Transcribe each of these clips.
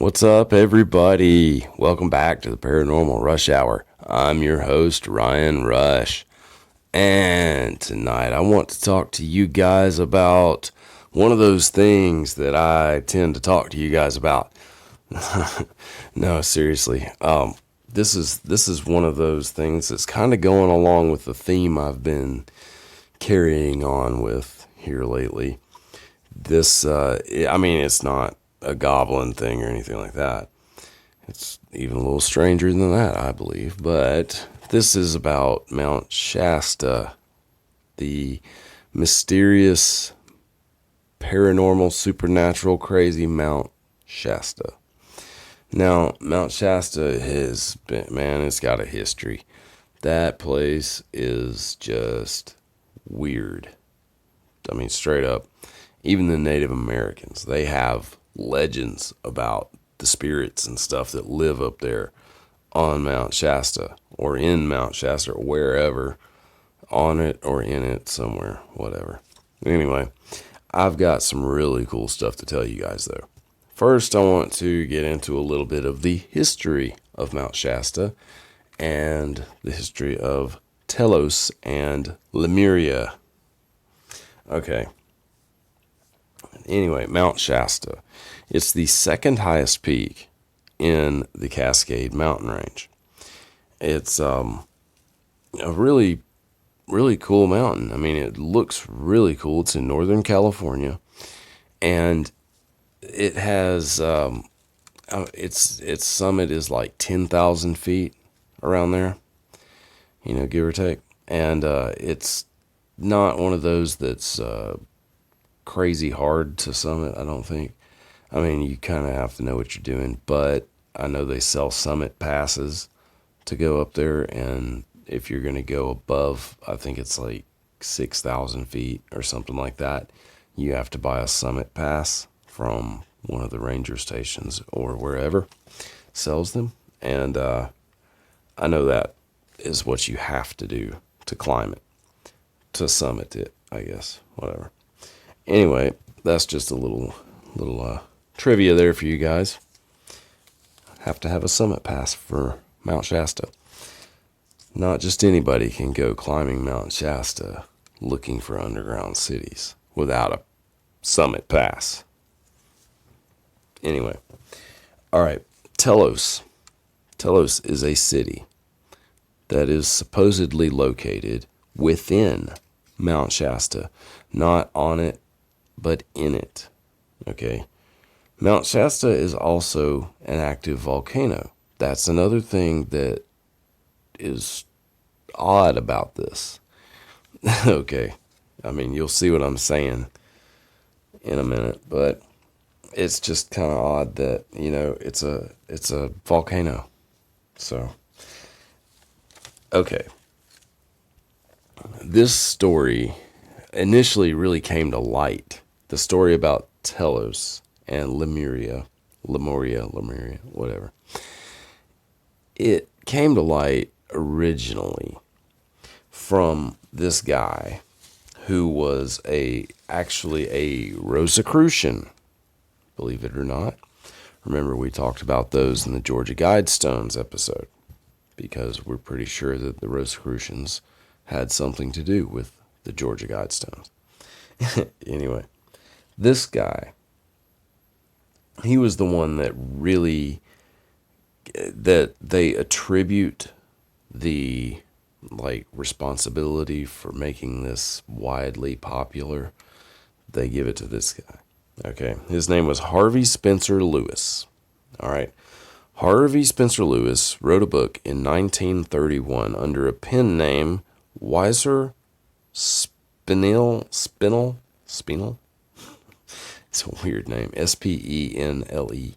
What's up, everybody? Welcome back to the Paranormal Rush Hour. I'm your host, Ryan Rush. And tonight I want to talk to you guys about one of those things that I tend to talk to you guys about. No, seriously. This is one of those things that's kind of going along with the theme I've been carrying on with here lately. It's not a goblin thing or anything like that. It's even a little stranger than that, I believe. But this is about Mount Shasta, the mysterious, paranormal, supernatural, crazy Mount Shasta. Now, Mount Shasta has been, man, it's got a history. That place is just weird. I mean, straight up. Even the Native Americans, they have legends about the spirits and stuff that live up there on Mount Shasta or in Mount Shasta or wherever, on it or in it somewhere, whatever. Anyway, I've got some really cool stuff to tell you guys though. First, I want to get into a little bit of the history of Mount Shasta and the history of Telos and Lemuria. Okay. Anyway, Mount Shasta. It's the second highest peak in the Cascade Mountain Range. It's a really, really cool mountain. I mean, it looks really cool. It's in Northern California, and it has its summit is like 10,000 feet around there, give or take. And it's not one of those that's crazy hard to summit, I don't think. I mean, you kind of have to know what you're doing, but I know they sell summit passes to go up there, and if you're going to go above, I think it's like 6,000 feet or something like that, you have to buy a summit pass from one of the ranger stations or wherever sells them, and I know that is what you have to do to climb it, to summit it, I guess, whatever. Anyway, that's just a little trivia there for you guys. Have to have a summit pass for Mount Shasta. Not just anybody can go climbing Mount Shasta looking for underground cities without a summit pass. Anyway, all right, Telos. Telos is a city that is supposedly located within Mount Shasta, not on it, but in it. Okay. Mount Shasta is also an active volcano. That's another thing that is odd about this. Okay. I mean, you'll see what I'm saying in a minute, but it's just kind of odd that, it's a volcano. So, okay. This story initially really came to light. The story about Telos and Lemuria, whatever. It came to light originally from this guy who was actually a Rosicrucian, believe it or not. Remember, we talked about those in the Georgia Guidestones episode, because we're pretty sure that the Rosicrucians had something to do with the Georgia Guidestones. Anyway, this guy, he was the one that they attribute the responsibility for making this widely popular. They give it to this guy. Okay, his name was Harvey Spencer Lewis. All right, Harvey Spencer Lewis wrote a book in 1931 under a pen name Weiser Spinel. It's a weird name. Spenle.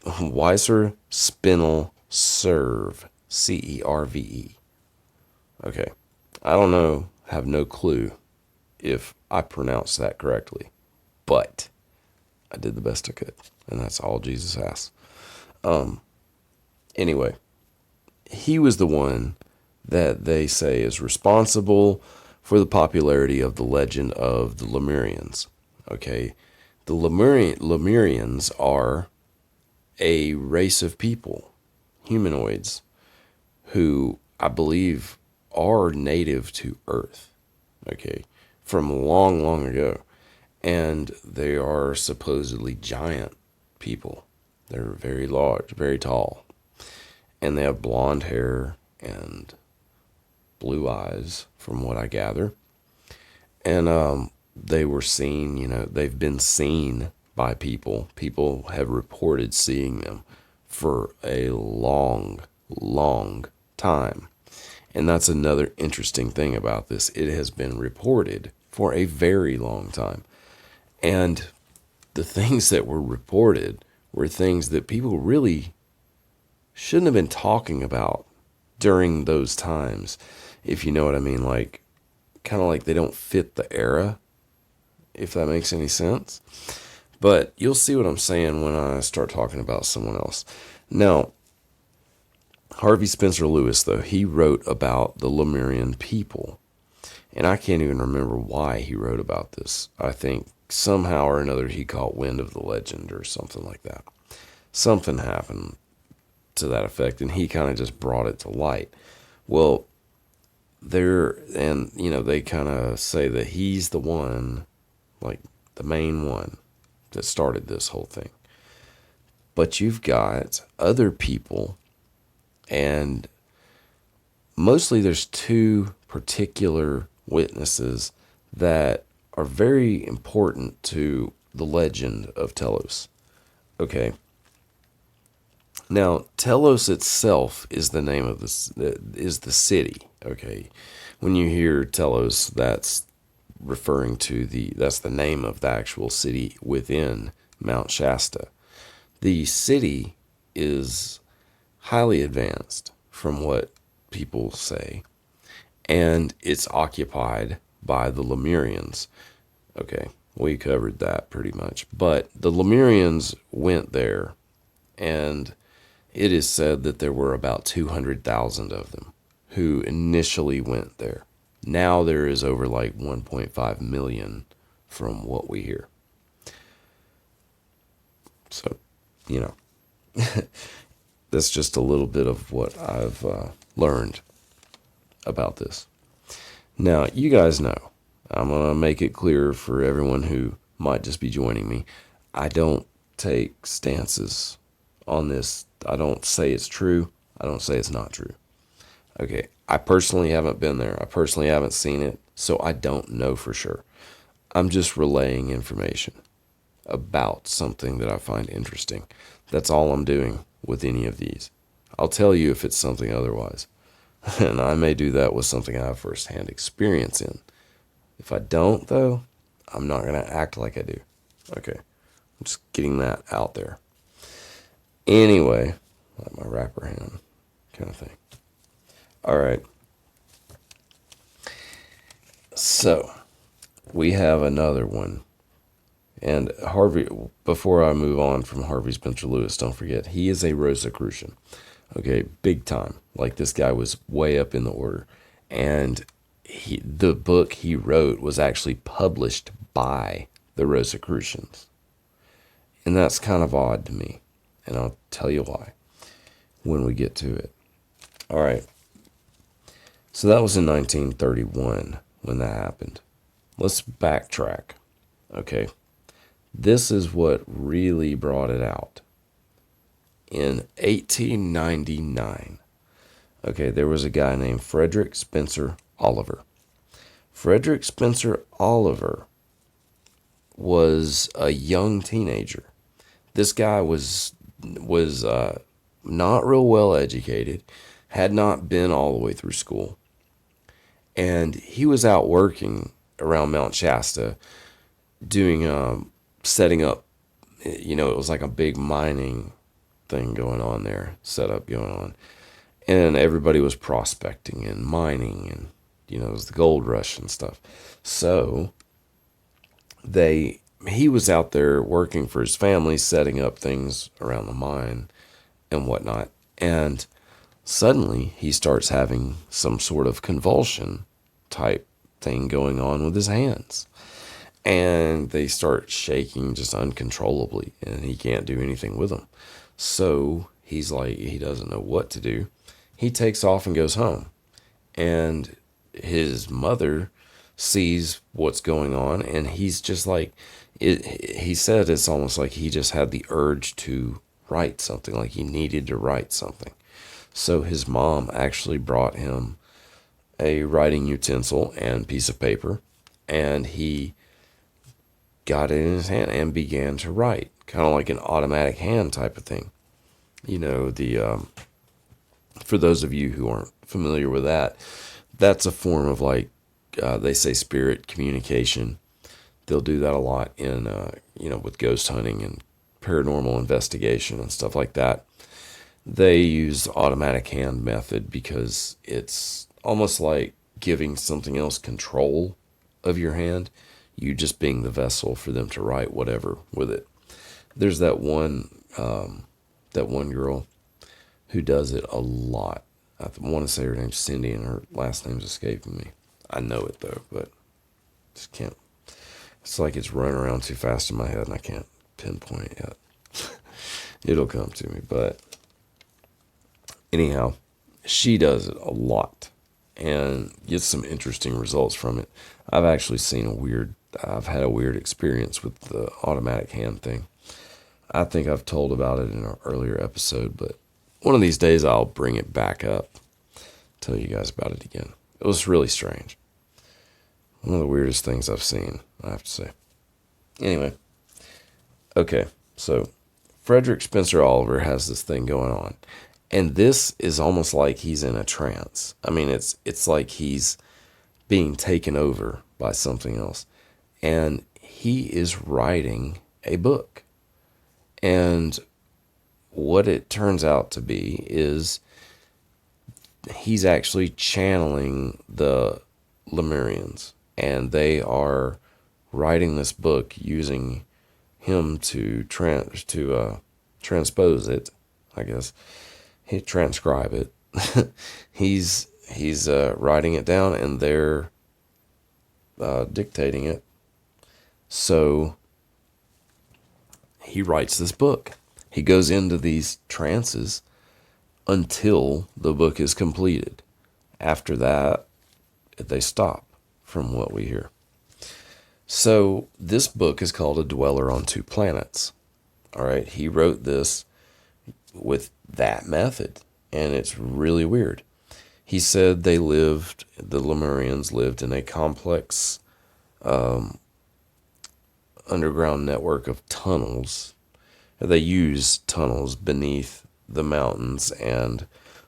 Weiser Spinel Serve. Cerve. Okay. I don't know, have no clue if I pronounced that correctly, but I did the best I could, and that's all Jesus asks. Anyway, he was the one that they say is responsible for the popularity of the legend of the Lemurians. Okay, the Lemurians are a race of people, humanoids, who I believe are native to Earth, okay, from long, long ago. And they are supposedly giant people. They're very large, very tall. And they have blonde hair and blue eyes, from what I gather. And they were seen, they've been seen by people. People have reported seeing them for a long, long time. And that's another interesting thing about this. It has been reported for a very long time. And the things that were reported were things that people really shouldn't have been talking about during those times, if you know what I mean. Like, kind of like they don't fit the era, if that makes any sense. But you'll see what I'm saying when I start talking about someone else. Now, Harvey Spencer Lewis, though, he wrote about the Lemurian people. And I can't even remember why he wrote about this. I think somehow or another he caught wind of the legend or something like that. Something happened to that effect, and he kind of just brought it to light. Well, they kind of say that he's the one, like the main one, that started this whole thing. But you've got other people, and mostly there's two particular witnesses that are very important to the legend of Telos. Okay. Now, Telos itself is the name of is the city. Okay. When you hear Telos, that's referring to that's the name of the actual city within Mount Shasta. The city is highly advanced from what people say, and it's occupied by the Lemurians. Okay, we covered that pretty much. But the Lemurians went there, and it is said that there were about 200,000 of them who initially went there. Now there is over like 1.5 million from what we hear. So, that's just a little bit of what I've learned about this. Now, you guys know, I'm going to make it clear for everyone who might just be joining me, I don't take stances on this. I don't say it's true. I don't say it's not true. Okay, I personally haven't been there. I personally haven't seen it, so I don't know for sure. I'm just relaying information about something that I find interesting. That's all I'm doing with any of these. I'll tell you if it's something otherwise. And I may do that with something I have firsthand experience in. If I don't, though, I'm not going to act like I do. Okay, I'm just getting that out there. Anyway, like my rapper hand kind of thing. All right. So, we have another one. And Harvey, before I move on from Harvey Spencer Lewis, don't forget, he is a Rosicrucian. Okay, big time. Like, this guy was way up in the order. And the book he wrote was actually published by the Rosicrucians. And that's kind of odd to me. And I'll tell you why when we get to it. All right. So that was in 1931 when that happened. Let's backtrack. Okay. This is what really brought it out. In 1899, okay, there was a guy named Frederick Spencer Oliver. Frederick Spencer Oliver was a young teenager. This guy was not real well educated, had not been all the way through school, and he was out working around Mount Shasta doing setting up. It was like a big mining thing going on there, setup going on, and everybody was prospecting and mining, and it was the gold rush and stuff. So he was out there working for his family, setting up things around the mine and whatnot, and suddenly he starts having some sort of convulsion type thing going on with his hands. and they start shaking just uncontrollably, and he can't do anything with them. So he's like, he doesn't know what to do. He takes off and goes home, and his mother sees what's going on, and he's just like, he said it's almost like he just had the urge to write something, like he needed to write something. So his mom actually brought him a writing utensil and piece of paper, and he got it in his hand and began to write, kind of like an automatic hand type of thing. You know, for those of you who aren't familiar with that, that's a form of, like, they say, spirit communication. They'll do that a lot in, with ghost hunting and paranormal investigation and stuff like that. They use the automatic hand method because it's almost like giving something else control of your hand, you just being the vessel for them to write whatever with it. There's that one girl who does it a lot. I want to say her name's Cindy, and her last name's escaping me. I know it though, but just can't. It's like it's running around too fast in my head, and I can't pinpoint it yet. It'll come to me, but anyhow, she does it a lot and gets some interesting results from it. I've actually I've had a weird experience with the automatic hand thing. I think I've told about it in an earlier episode, but one of these days I'll bring it back up, tell you guys about it again. It was really strange. One of the weirdest things I've seen, I have to say. Anyway, okay, so Frederick Spencer Oliver has this thing going on. And this is almost like he's in a trance. I mean, it's like he's being taken over by something else. And he is writing a book. And what it turns out to be is he's actually channeling the Lemurians. And they are writing this book using him to transpose it, I guess. He transcribe it. he's writing it down, and they're dictating it. So he writes this book. He goes into these trances until the book is completed. After that, they stop, from what we hear. So this book is called A Dweller on Two Planets. All right, he wrote this with that method, and it's really weird. He said the Lemurians lived in a complex underground network of tunnels. They used tunnels beneath the mountains, and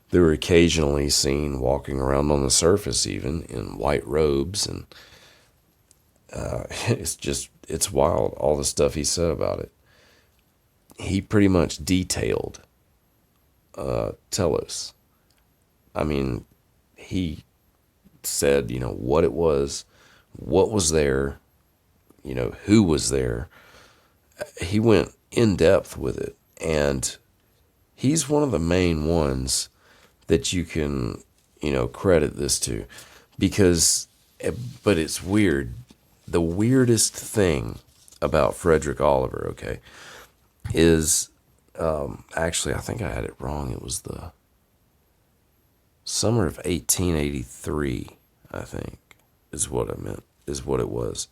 they were occasionally seen walking around on the surface, even in white robes, and it's wild, all the stuff he said about it. He pretty much detailed Telos. I mean, he said, what it was, what was there, who was there. He went in depth with it, and he's one of the main ones that you can, credit this to, but it's weird. The weirdest thing about Frederick Oliver, okay, is, actually, I think I had it wrong. It was the summer of 1883, I think, is what it was.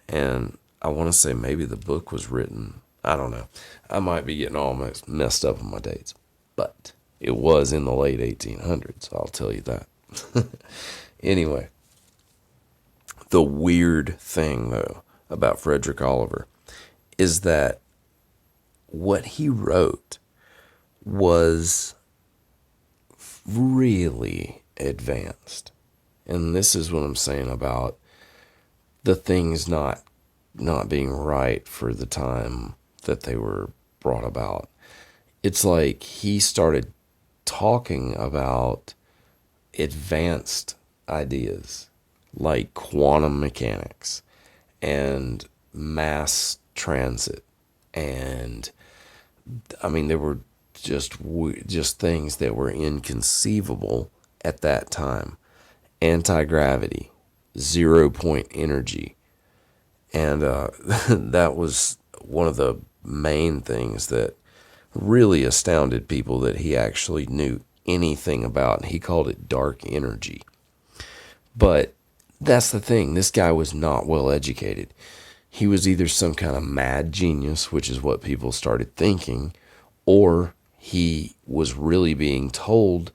And I want to say maybe the book was written, I don't know. I might be getting all messed up on my dates, but it was in the late 1800s, I'll tell you that. Anyway, the weird thing, though, about Frederick Oliver is that what he wrote was really advanced. And this is what I'm saying about the things not being right for the time that they were brought about. It's like he started talking about advanced ideas like quantum mechanics and mass transit, and I mean, there were just things that were inconceivable at that time. Anti-gravity, 0 point energy, And that was one of the main things that really astounded people, that he actually knew anything about. And he called it dark energy. But that's the thing. This guy was not well educated. He was either some kind of mad genius, which is what people started thinking, or he was really being told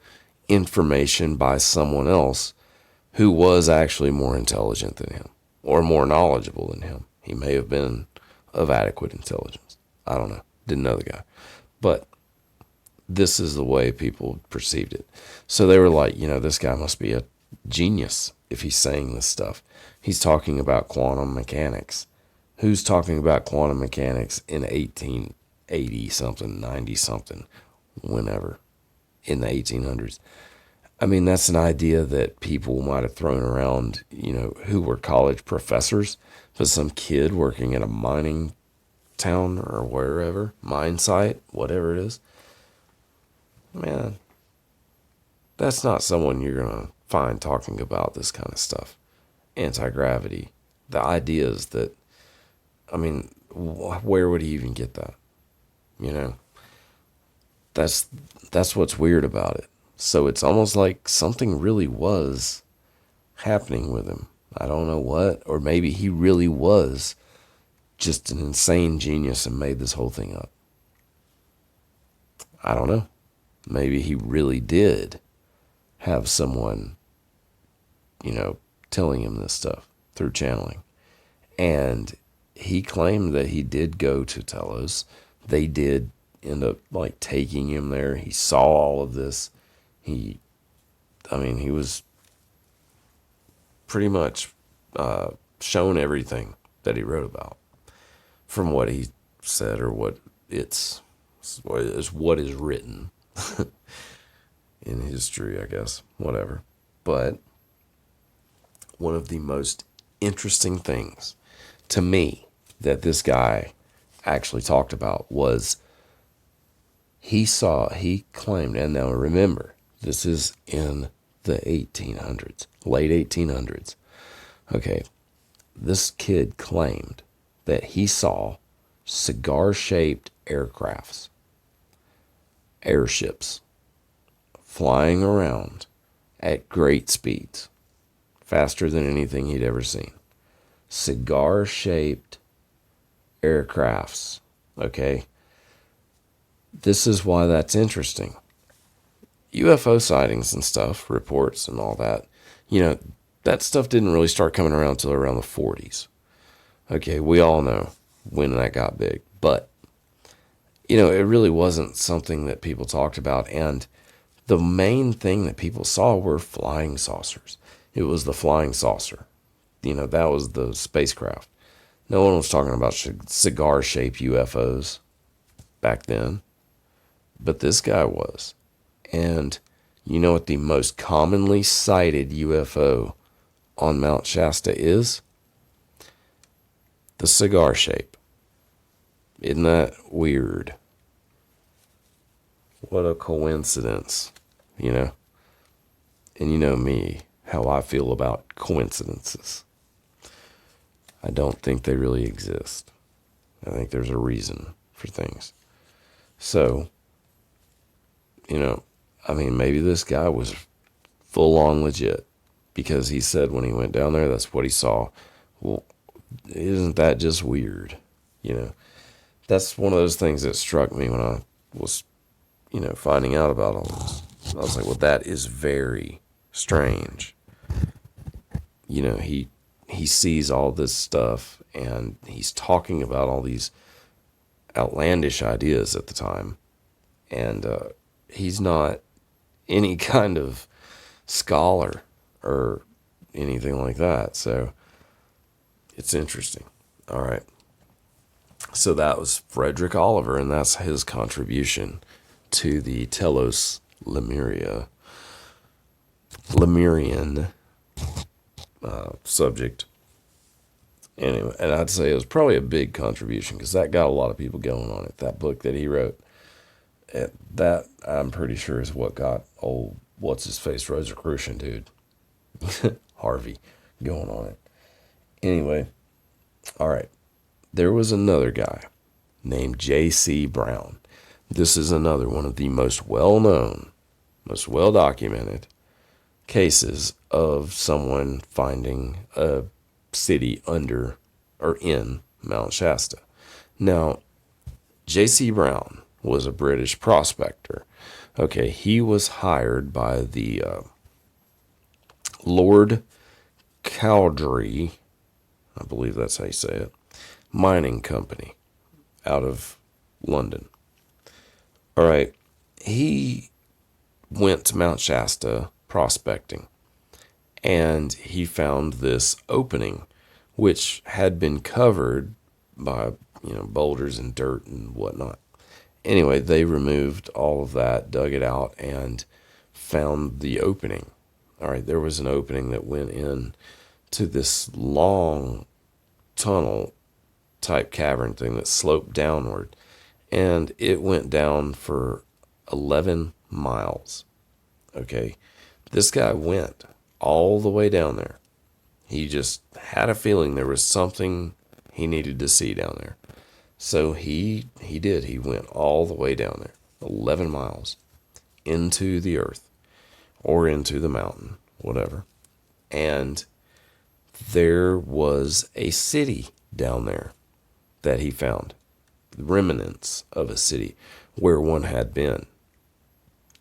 information by someone else who was actually more intelligent than him or more knowledgeable than him. He may have been of adequate intelligence. I don't know. Didn't know the guy. But this is the way people perceived it. So they were like, this guy must be a genius if he's saying this stuff. He's talking about quantum mechanics. Who's talking about quantum mechanics in 1880 something, 90 something, whenever, in the 1800s? I mean, that's an idea that people might have thrown around, who were college professors, but some kid working at a mining town or wherever, mine site, whatever it is. Man, that's not someone you're going to find talking about this kind of stuff. Anti-gravity. The ideas that, where would he even get that? That's what's weird about it. So it's almost like something really was happening with him. I don't know what, or maybe he really was just an insane genius and made this whole thing up. I don't know. Maybe he really did have someone, telling him this stuff through channeling. And he claimed that he did go to Telos. They did end up taking him there. He saw all of this. He was pretty much shown everything that he wrote about, from what he said, or what is written in history, I guess, whatever. But one of the most interesting things to me that this guy actually talked about was he claimed, and now remember, this is in the 1800s, late 1800s. Okay, this kid claimed that he saw cigar-shaped airships, flying around at great speeds, faster than anything he'd ever seen. Cigar-shaped aircrafts, okay? This is why that's interesting. UFO sightings and stuff, reports and all that, that stuff didn't really start coming around until around the 40s. Okay, we all know when that got big. But, it really wasn't something that people talked about. And the main thing that people saw were flying saucers. It was the flying saucer. That was the spacecraft. No one was talking about cigar-shaped UFOs back then. But this guy was. And you know what the most commonly sighted UFO on Mount Shasta is? The cigar shape. Isn't that weird? What a coincidence, And you know me, how I feel about coincidences. I don't think they really exist. I think there's a reason for things. So, maybe this guy was full on legit, because he said when he went down there, that's what he saw. Well, isn't that just weird? That's one of those things that struck me when I was, finding out about all this. I was like, well, that is very strange. He sees all this stuff, and he's talking about all these outlandish ideas at the time. And he's not any kind of scholar or anything like that. So it's interesting. All right. So that was Frederick Oliver, and that's his contribution to the Telos Lemurian subject. Anyway, and I'd say it was probably a big contribution, because that got a lot of people going on it. That book that he wrote, that I'm pretty sure is what got old what's-his-face Rosicrucian dude, Harvey, going on it. Anyway, All right. There was another guy named J.C. Brown. This is another one of the most well-known, most well-documented cases of someone finding a city under or in Mount Shasta. Now, J.C. Brown was a British prospector. Okay, he was hired by the Lord Cowdrey, I believe that's how you say it, mining company out of London. All right, he went to Mount Shasta prospecting, and he found this opening, which had been covered by boulders and dirt and whatnot. Anyway, they removed all of that, dug it out, and found the opening. All right, there was an opening that went in to this long tunnel type cavern thing that sloped downward, and it went down for 11 miles. Okay, this guy went all the way down there. He just had a feeling there was something he needed to see down there. So he did. He went all the way down there, 11 miles into the earth or into the mountain, whatever. And there was a city down there that he found, remnants of a city where one had been.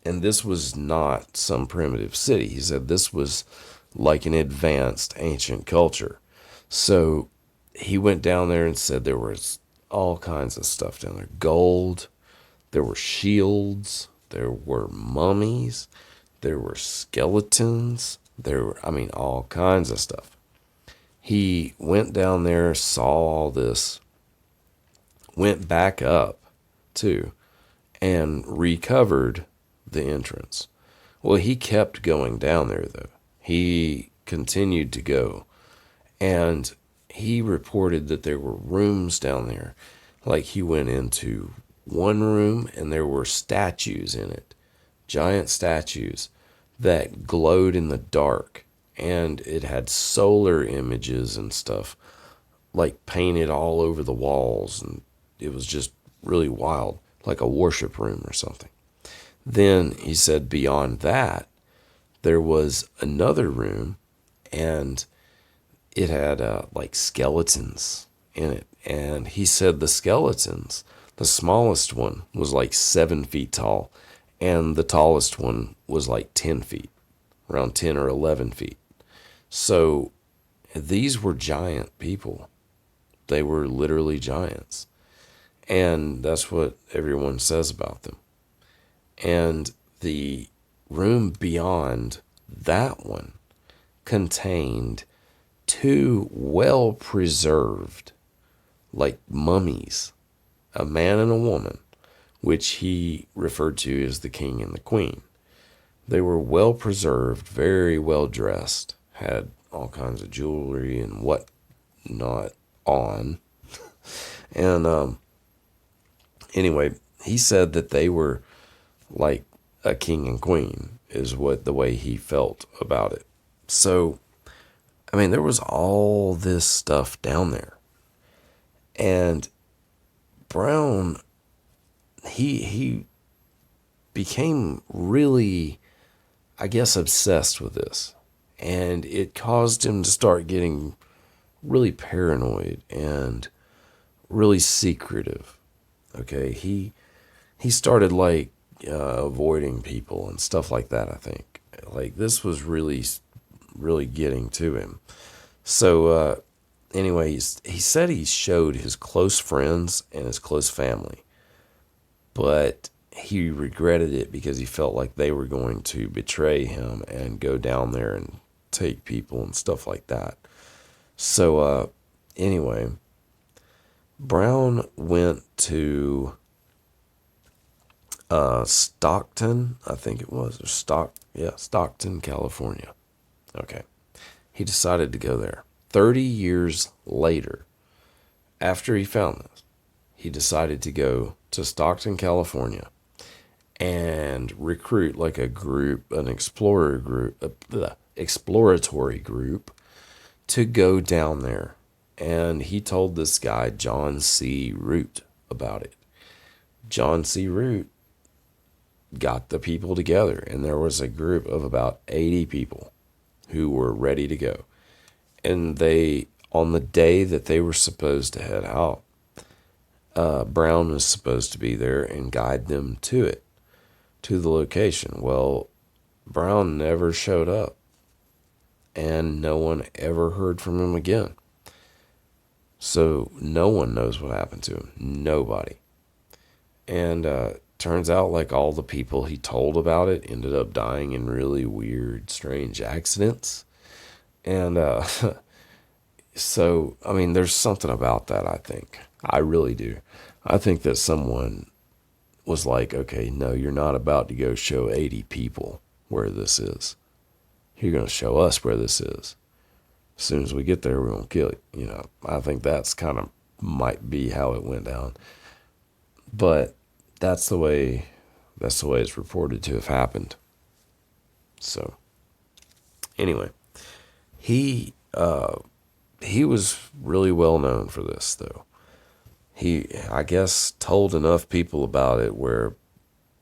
And this was not some primitive city. He said this was like an advanced ancient culture. So he went down there and said there was all kinds of stuff down there. Gold, there were shields, there were mummies, there were skeletons, all kinds of stuff. He went down there, saw all this, went back up too, and recovered the entrance. Well, he kept going down there though. He continued to go, and he reported that there were rooms down there. Like he went into one room and there were statues in it, giant statues that glowed in the dark, and it had solar images and stuff like painted all over the walls, and it was just really wild, like a worship room or something. Then he said beyond that, there was another room, and it had like skeletons in it. And he said the skeletons, the smallest one was like 7 feet tall, and the tallest one was like 10 feet, around 10 or 11 feet. So these were giant people. They were literally giants. And that's what everyone says about them. And the room beyond that one contained 2 well-preserved, like mummies, a man and a woman, which he referred to as the king and the queen. They were well-preserved, very well-dressed, had all kinds of jewelry and whatnot on. And anyway, he said that they were like a king and queen, is what the way he felt about it. So, there was all this stuff down there. And Brown, he became really, I guess, obsessed with this. And it caused him to start getting really paranoid and really secretive. Okay, he started like avoiding people and stuff like that. I think like this was really getting to him. So anyway, he said he showed his close friends and his close family, but he regretted it because he felt like they were going to betray him and go down there and take people and stuff like that. So anyway, Brown went to Stockton, I think it was, or Stockton, California. Okay. He decided to go there. 30 years later, after he found this, he decided to go to Stockton, California, and recruit like a group, an exploratory group, to go down there And he told this guy, John C. Root, about it. John C. Root got the people together, and there was a group of about 80 people who were ready to go. And on the day that they were supposed to head out, Brown was supposed to be there and guide them to the location. Well, Brown never showed up, and no one ever heard from him again. So no one knows what happened to him. Nobody. And turns out like all the people he told about it ended up dying in really weird, strange accidents. And so, I mean, there's something about that, I think. I really do. I think that someone was like, okay, no, you're not about to go show 80 people where this is. You're going to show us where this is. As soon as we get there, we're going to kill you. I think that's kind of might be how it went down. But that's the way it's reported to have happened. So, anyway, he was really well known for this, though. He, I guess, told enough people about it where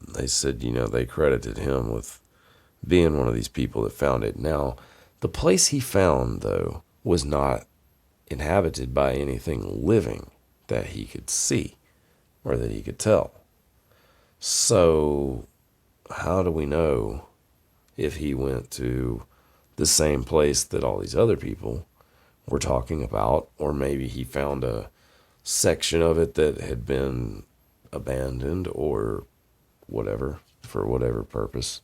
they said, they credited him with being one of these people that found it. Now, the place he found, though, was not inhabited by anything living that he could see or that he could tell. So, how do we know if he went to the same place that all these other people were talking about, or maybe he found a section of it that had been abandoned or whatever, for whatever purpose?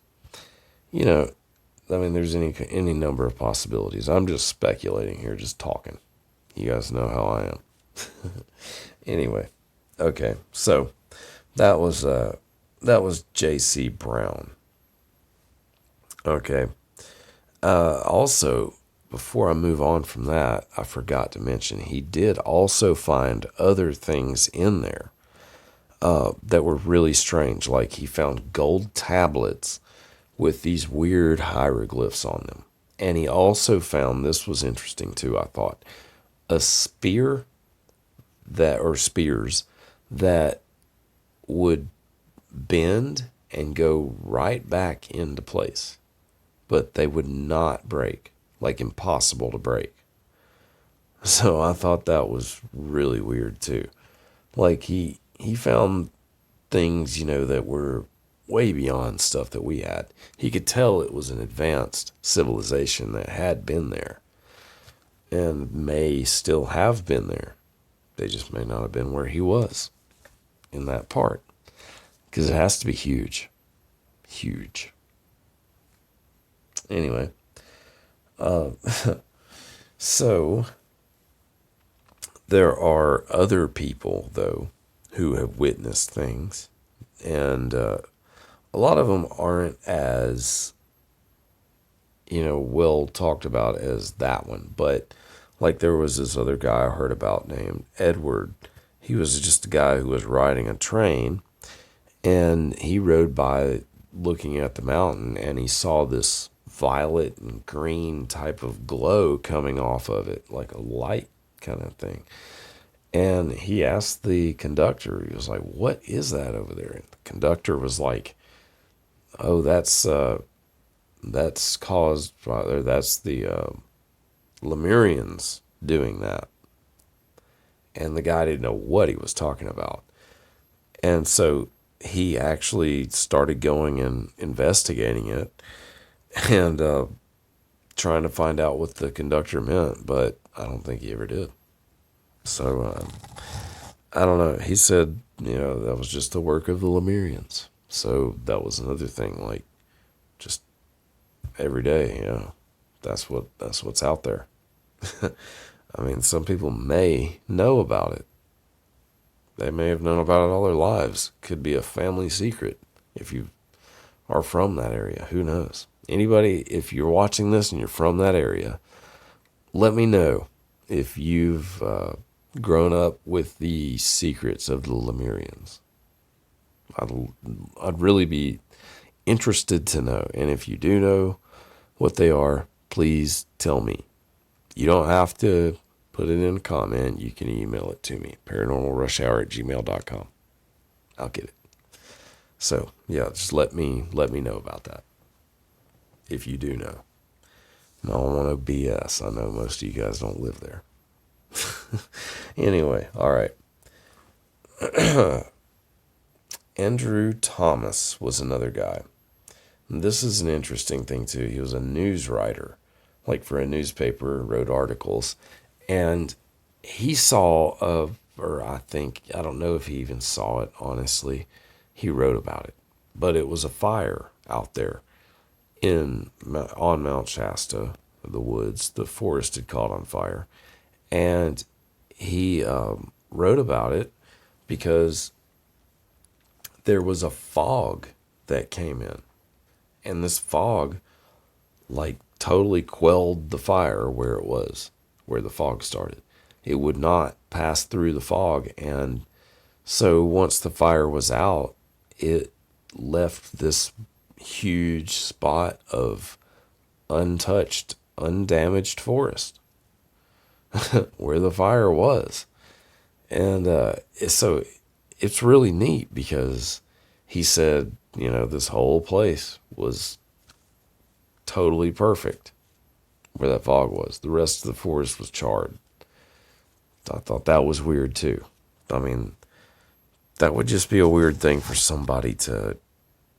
I mean, there's any number of possibilities. I'm just speculating here, just talking. You guys know how I am. Anyway, okay, so that was J.C. Brown. Okay. Also, before I move on from that, I forgot to mention he did also find other things in there that were really strange. Like he found gold tablets with these weird hieroglyphs on them. And he also found, this was interesting too, I thought, a spears that would bend and go right back into place, but they would not break, like impossible to break. So I thought that was really weird too. Like he found things, that were way beyond stuff that we had. He could tell it was an advanced civilization that had been there and may still have been there. They just may not have been where he was in that part, because it has to be huge. Huge. Anyway, so there are other people, though, who have witnessed things, and a lot of them aren't as, well talked about as that one. But like there was this other guy I heard about named Edward. He was just a guy who was riding a train, and he rode by looking at the mountain, and he saw this violet and green type of glow coming off of it, like a light kind of thing. And he asked the conductor, he was like, "What is that over there?" And the conductor was like, "Oh, that's caused by, or that's the Lemurians doing that." And the guy didn't know what he was talking about. And so he actually started going and investigating it and trying to find out what the conductor meant, but I don't think he ever did. So I don't know. He said, that was just the work of the Lemurians. So that was another thing, like just every day, that's what's out there. I mean, some people may know about it. They may have known about it all their lives. Could be a family secret if you are from that area. Who knows? Anybody, if you're watching this and you're from that area, let me know if you've grown up with the secrets of the Lemurians. I'd really be interested to know. And if you do know what they are, please tell me. You don't have to put it in a comment. You can email it to me, paranormalrushhour@gmail.com. I'll get it. So, yeah, just let me know about that, if you do know. I don't want to BS. I know most of you guys don't live there. Anyway, all right. Andrew Thomas was another guy. This is an interesting thing, too. He was a news writer, like for a newspaper, wrote articles. And he saw, or I don't know if he even saw it, honestly. He wrote about it. But it was a fire out there on Mount Shasta, the woods. The forest had caught on fire. And he wrote about it because there was a fog that came in. And this fog, like, totally quelled the fire where it was, where the fog started. It would not pass through the fog. And so once the fire was out, it left this huge spot of untouched, undamaged forest where the fire was. And so it's really neat because he said, this whole place was totally perfect where that fog was. The rest of the forest was charred. I thought that was weird too. I mean, that would just be a weird thing for somebody to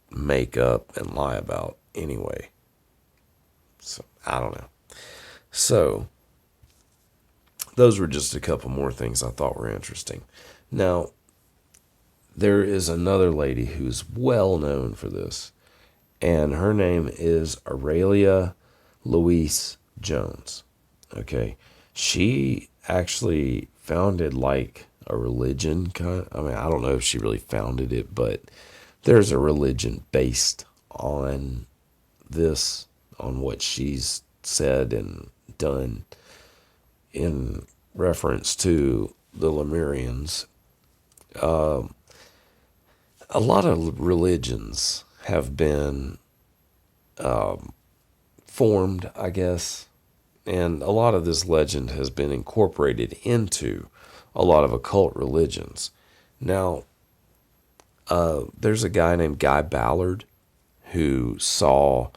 make up and lie about anyway. So, I don't know. So, those were just a couple more things I thought were interesting. Now, there is another lady who's well known for this, and her name is Aurelia Louise Jones. Okay, she actually founded like a religion I don't know if she really founded it, but there's a religion based on this, on what she's said and done in reference to the Lemurians. A lot of religions have been formed, I guess, and a lot of this legend has been incorporated into a lot of occult religions. Now, there's a guy named Guy Ballard who saw,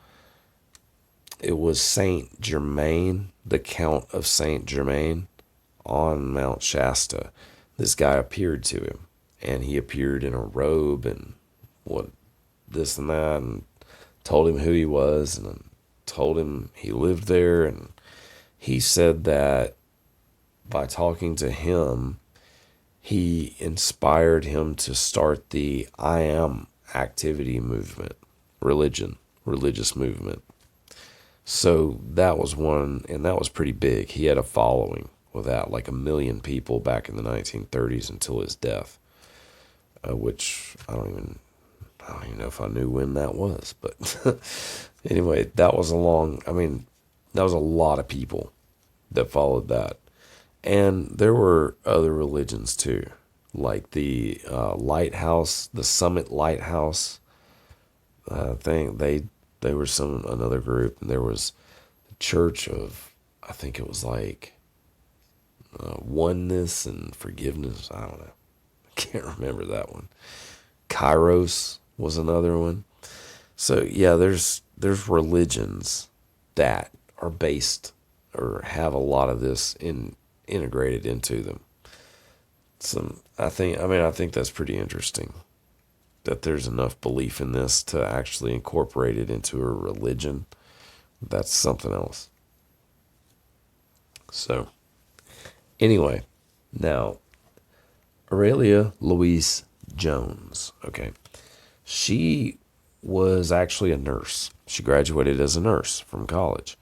it was Saint Germain, the Count of Saint Germain on Mount Shasta. This guy appeared to him, and he appeared in a robe and this and that, and told him who he was, and told him he lived there. And he said that by talking to him, he inspired him to start the I Am activity movement, religious movement. So that was one, and that was pretty big. He had a following with that, like 1 million people back in the 1930s until his death, which I don't even know if I knew when that was. But anyway, that was a lot of people that followed that. And there were other religions too, like the lighthouse, the Summit Lighthouse thing. They were another group, and there was the Church of, I think it was like Oneness and Forgiveness. I don't know. I can't remember that one. Kairos was another one. So yeah, there's religions that are based or have a lot of this integrated into them. I think that's pretty interesting, that there's enough belief in this to actually incorporate it into a religion. That's something else. So, anyway, now, Aurelia Louise Jones, okay, she was actually a nurse. She graduated as a nurse from college.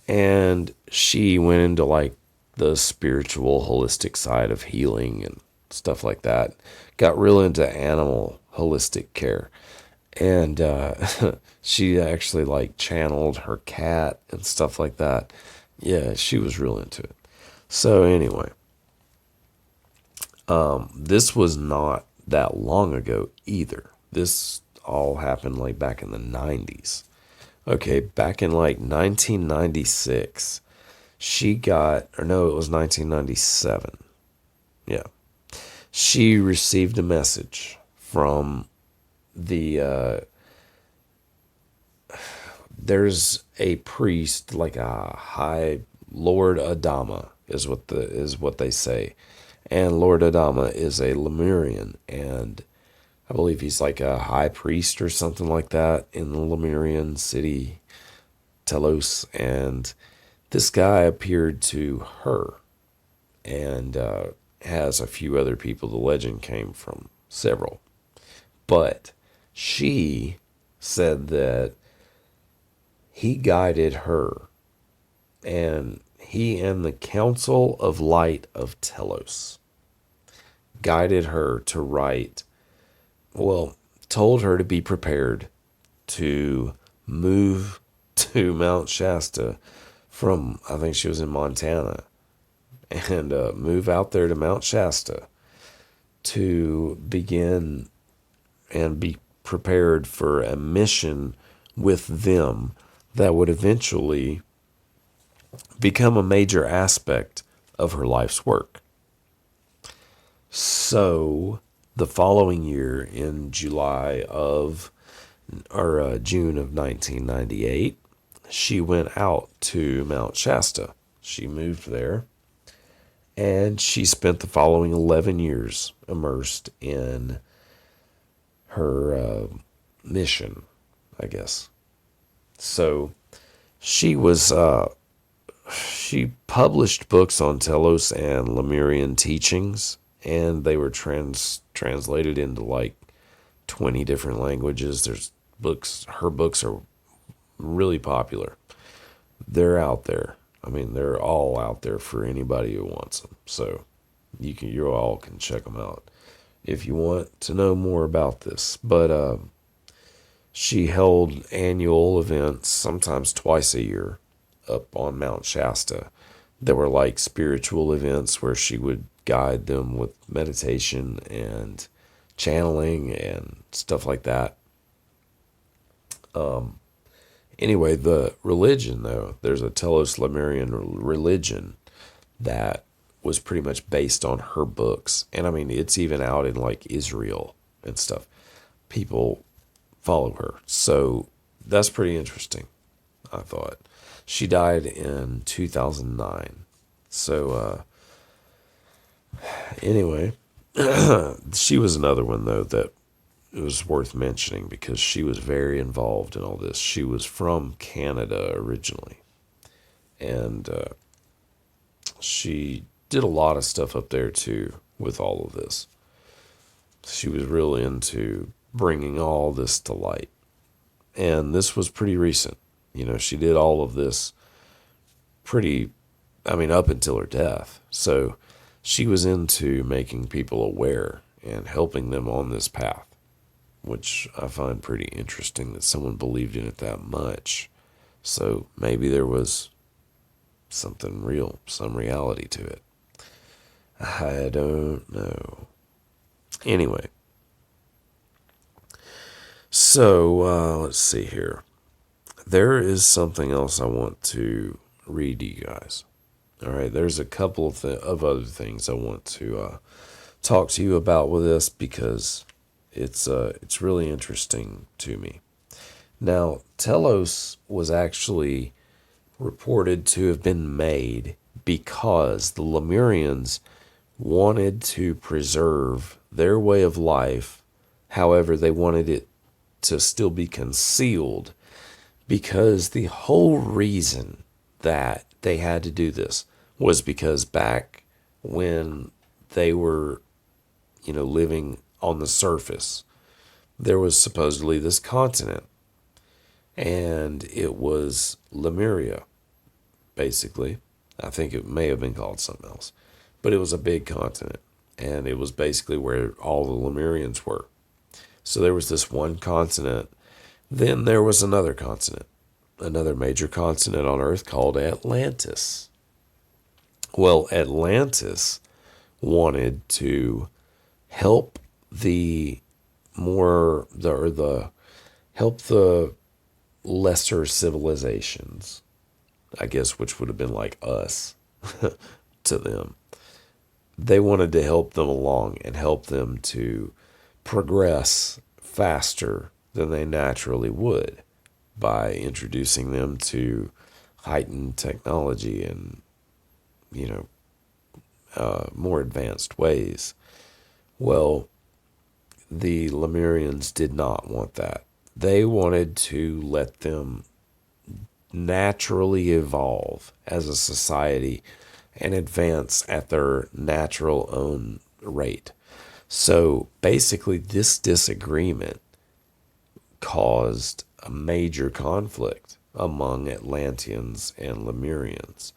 And she went into like the spiritual, holistic side of healing and stuff like that. Got real into animal holistic care. And she actually like channeled her cat and stuff like that. Yeah, she was real into it. So anyway, this was not that long ago either. This all happened like back in the 90s. Okay, back in like 1996, it was 1997. Yeah. She received a message from there's a priest, like a high Lord Adama is what they say. And Lord Adama is a Lemurian, and I believe he's like a high priest or something like that in the Lemurian city, Telos. And this guy appeared to her and has a few other people. The legend came from several. But she said that he guided her, and he and the Council of Light of Telos guided her to write, well, told her to be prepared to move to Mount Shasta from, I think she was in Montana, and move out there to Mount Shasta to begin and be prepared for a mission with them that would eventually become a major aspect of her life's work. So the following year, in June of 1998, she went out to Mount Shasta. She moved there, and she spent the following 11 years immersed in her mission, I guess. So she published books on Telos and Lemurian teachings, and they were translated into like 20 different languages. Her books are really popular. They're out there. I mean, they're all out there for anybody who wants them. So you all can check them out if you want to know more about this. But she held annual events, sometimes twice a year, up on Mount Shasta. There were like spiritual events where she would guide them with meditation and channeling and stuff like that. Anyway, the religion, though, there's a Telos Lemurian religion that was pretty much based on her books. And I mean, it's even out in like Israel and stuff. People follow her. So that's pretty interesting, I thought. She died in 2009. So, anyway, she was another one, though, that it was worth mentioning because she was very involved in all this. She was from Canada originally, and she did a lot of stuff up there, too, with all of this. She was really into bringing all this to light. And this was pretty recent. You know, she did all of this up until her death. So she was into making people aware and helping them on this path, which I find pretty interesting that someone believed in it that much. So maybe there was something real, some reality to it. I don't know. Anyway. So, let's see here. There is something else I want to read to you guys. All right, there's a couple of other things I want to talk to you about with this because it's really interesting to me. Now, Telos was actually reported to have been made because the Lemurians wanted to preserve their way of life. However, they wanted it to still be concealed because the whole reason that they had to do this was because back when they were, living on the surface, there was supposedly this continent, and it was Lemuria, basically. I think it may have been called something else, but it was a big continent, and it was basically where all the Lemurians were. So there was this one continent. Then there was another continent, another major continent on Earth called Atlantis. Well, Atlantis wanted to help help the lesser civilizations I guess, which would have been like us to them. They wanted to help them along and help them to progress faster than they naturally would by introducing them to heightened technology and, you know, more advanced ways. Well, the Lemurians did not want that. They wanted to let them naturally evolve as a society and advance at their natural own rate. So basically, this disagreement caused a major conflict among Atlanteans and Lemurians.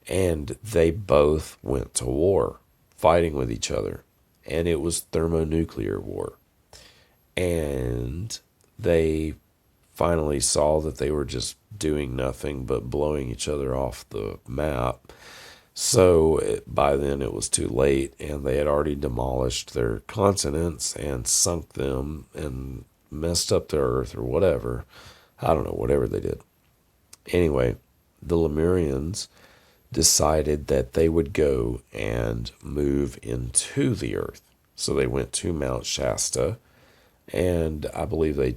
And they both went to war, fighting with each other. And it was thermonuclear war. And they finally saw that they were just doing nothing but blowing each other off the map. So by then it was too late, and they had already demolished their continents and sunk them and messed up the earth or whatever. I don't know, whatever they did. Anyway, the Lemurians decided that they would go and move into the earth. So they went to Mount Shasta, and I believe they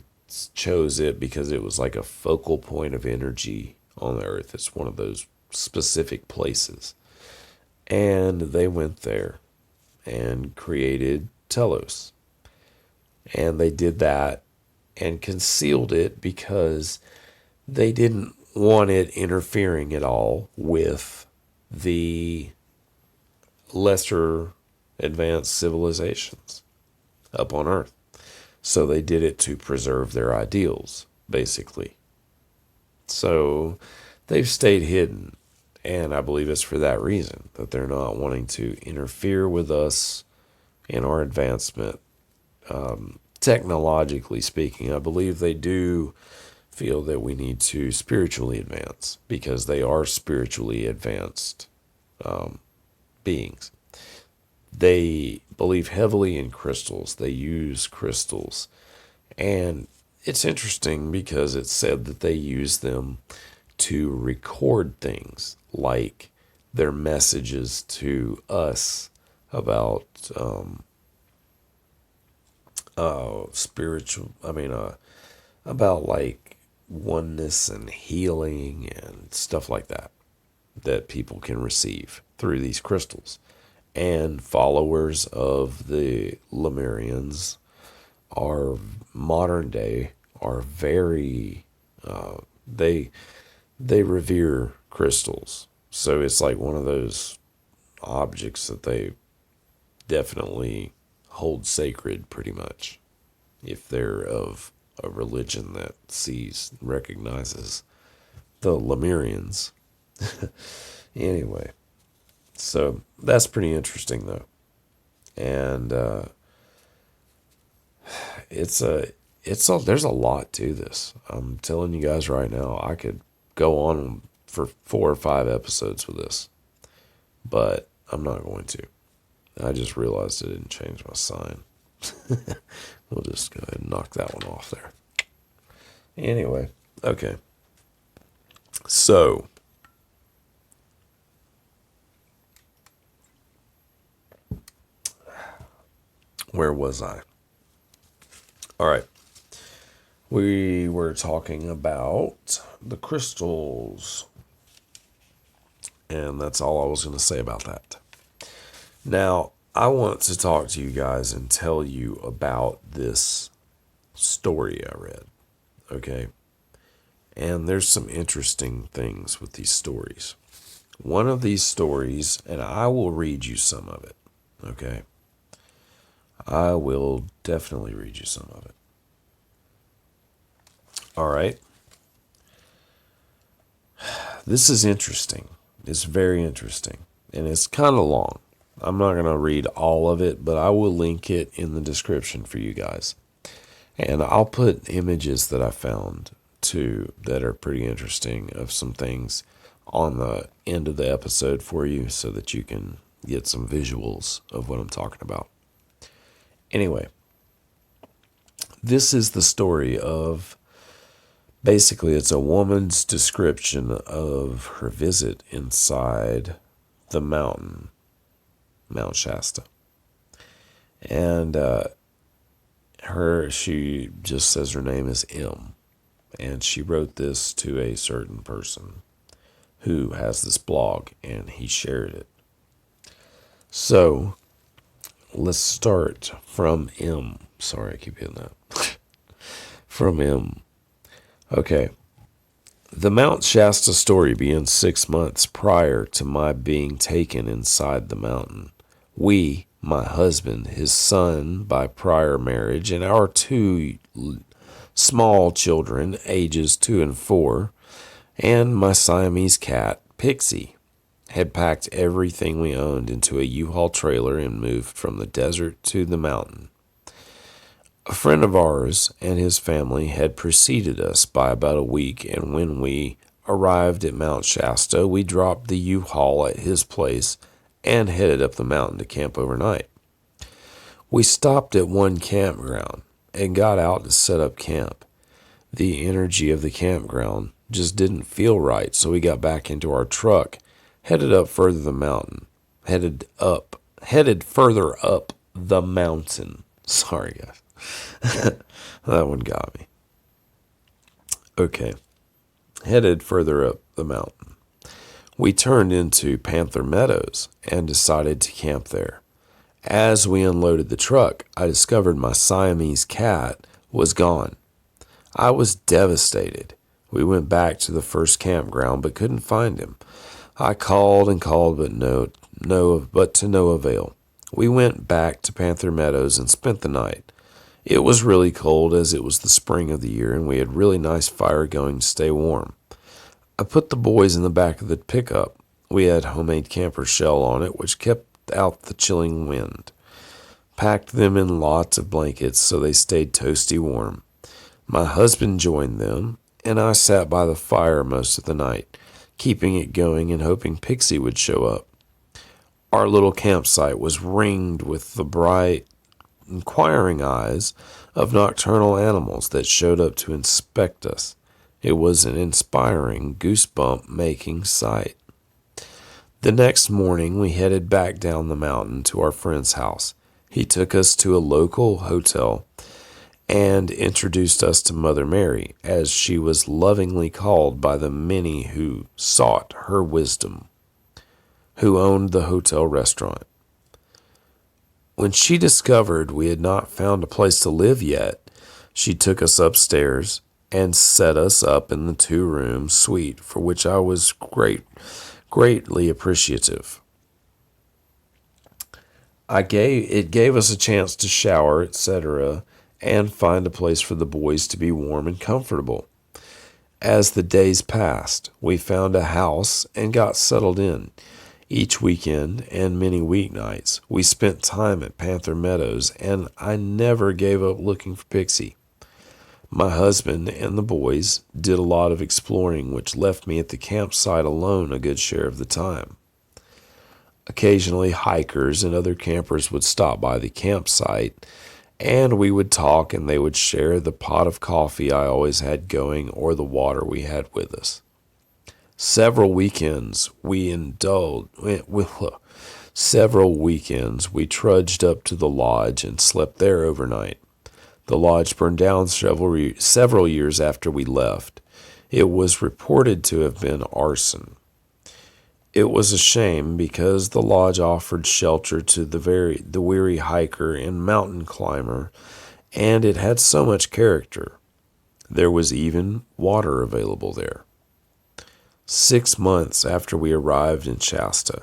chose it because it was like a focal point of energy on the earth. It's one of those specific places. And they went there and created Telos. And they did that and concealed it because they didn't want it interfering at all with the lesser advanced civilizations up on Earth. So they did it to preserve their ideals, basically. So they've stayed hidden. And I believe it's for that reason, that they're not wanting to interfere with us in our advancement. Technologically speaking, I believe they do feel that we need to spiritually advance because they are spiritually advanced beings. They believe heavily in crystals. They use crystals. And it's interesting because it's said that they use them to record things like their messages to us about spiritual, about like oneness and healing and stuff like that, that people can receive through these crystals. And followers of the Lemurians are modern day, are very, they revere crystals. So it's like one of those objects that they definitely hold sacred, pretty much, if they're of a religion that recognizes the Lemurians. Anyway, so that's pretty interesting, though. And there's a lot to this. I'm telling you guys right now, I could go on for 4 or 5 episodes with this, but I'm not going to. I just realized I didn't change my sign. We'll just go ahead and knock that one off there. Anyway, okay. So, where was I? All right. We were talking about the crystals. And that's all I was going to say about that. Now, I want to talk to you guys and tell you about this story I read. Okay? And there's some interesting things with these stories. One of these stories, and I will read you some of it. Okay? I will definitely read you some of it. All right? This is interesting. It's very interesting. And it's kind of long. I'm not going to read all of it, but I will link it in the description for you guys. And I'll put images that I found, too, that are pretty interesting of some things on the end of the episode for you so that you can get some visuals of what I'm talking about. Anyway, this is the story of Basically, it's a woman's description of her visit inside the mountain, Mount Shasta. And she just says her name is M. And she wrote this to a certain person who has this blog, and he shared it. So, let's start from M. Sorry, I keep hitting that. From M. Okay. The Mount Shasta story begins 6 months prior to my being taken inside the mountain. We, my husband, his son by prior marriage, and our two small children, ages 2 and 4, and my Siamese cat, Pixie, had packed everything we owned into a U-Haul trailer and moved from the desert to the mountain. A friend of ours and his family had preceded us by about a week, and when we arrived at Mount Shasta, we dropped the U-Haul at his place and headed up the mountain to camp overnight. We stopped at one campground and got out to set up camp. The energy of the campground just didn't feel right, so we got back into our truck, headed further up the mountain. Sorry, guys. That one got me. Okay. Headed further up the mountain. We turned into Panther Meadows and decided to camp there. As we unloaded the truck, I discovered my Siamese cat was gone. I was devastated. We went back to the first campground but couldn't find him. I called and called, but to no avail. We went back to Panther Meadows and spent the night. It was really cold as it was the spring of the year, and we had really nice fire going to stay warm. I put the boys in the back of the pickup. We had homemade camper shell on it, which kept out the chilling wind. Packed them in lots of blankets so they stayed toasty warm. My husband joined them, and I sat by the fire most of the night, keeping it going and hoping Pixie would show up. Our little campsite was ringed with the bright, inquiring eyes of nocturnal animals that showed up to inspect us. It was an inspiring, goosebump-making sight. The next morning, we headed back down the mountain to our friend's house. He took us to a local hotel and introduced us to Mother Mary, as she was lovingly called by the many who sought her wisdom, who owned the hotel restaurant. When she discovered we had not found a place to live yet, she took us upstairs and set us up in the 2-room suite, for which I was greatly appreciative. It gave us a chance to shower, etc., and find a place for the boys to be warm and comfortable. As the days passed, we found a house and got settled in. Each weekend and many weeknights, we spent time at Panther Meadows, and I never gave up looking for Pixie. My husband and the boys did a lot of exploring, which left me at the campsite alone a good share of the time. Occasionally, hikers and other campers would stop by the campsite, and we would talk, and they would share the pot of coffee I always had going or the water we had with us. Several weekends we trudged up to the lodge and slept there overnight. The lodge burned down several years after we left. It was reported to have been arson. It was a shame because the lodge offered shelter to the weary hiker and mountain climber, and it had so much character. There was even water available there. 6 months after we arrived in Shasta,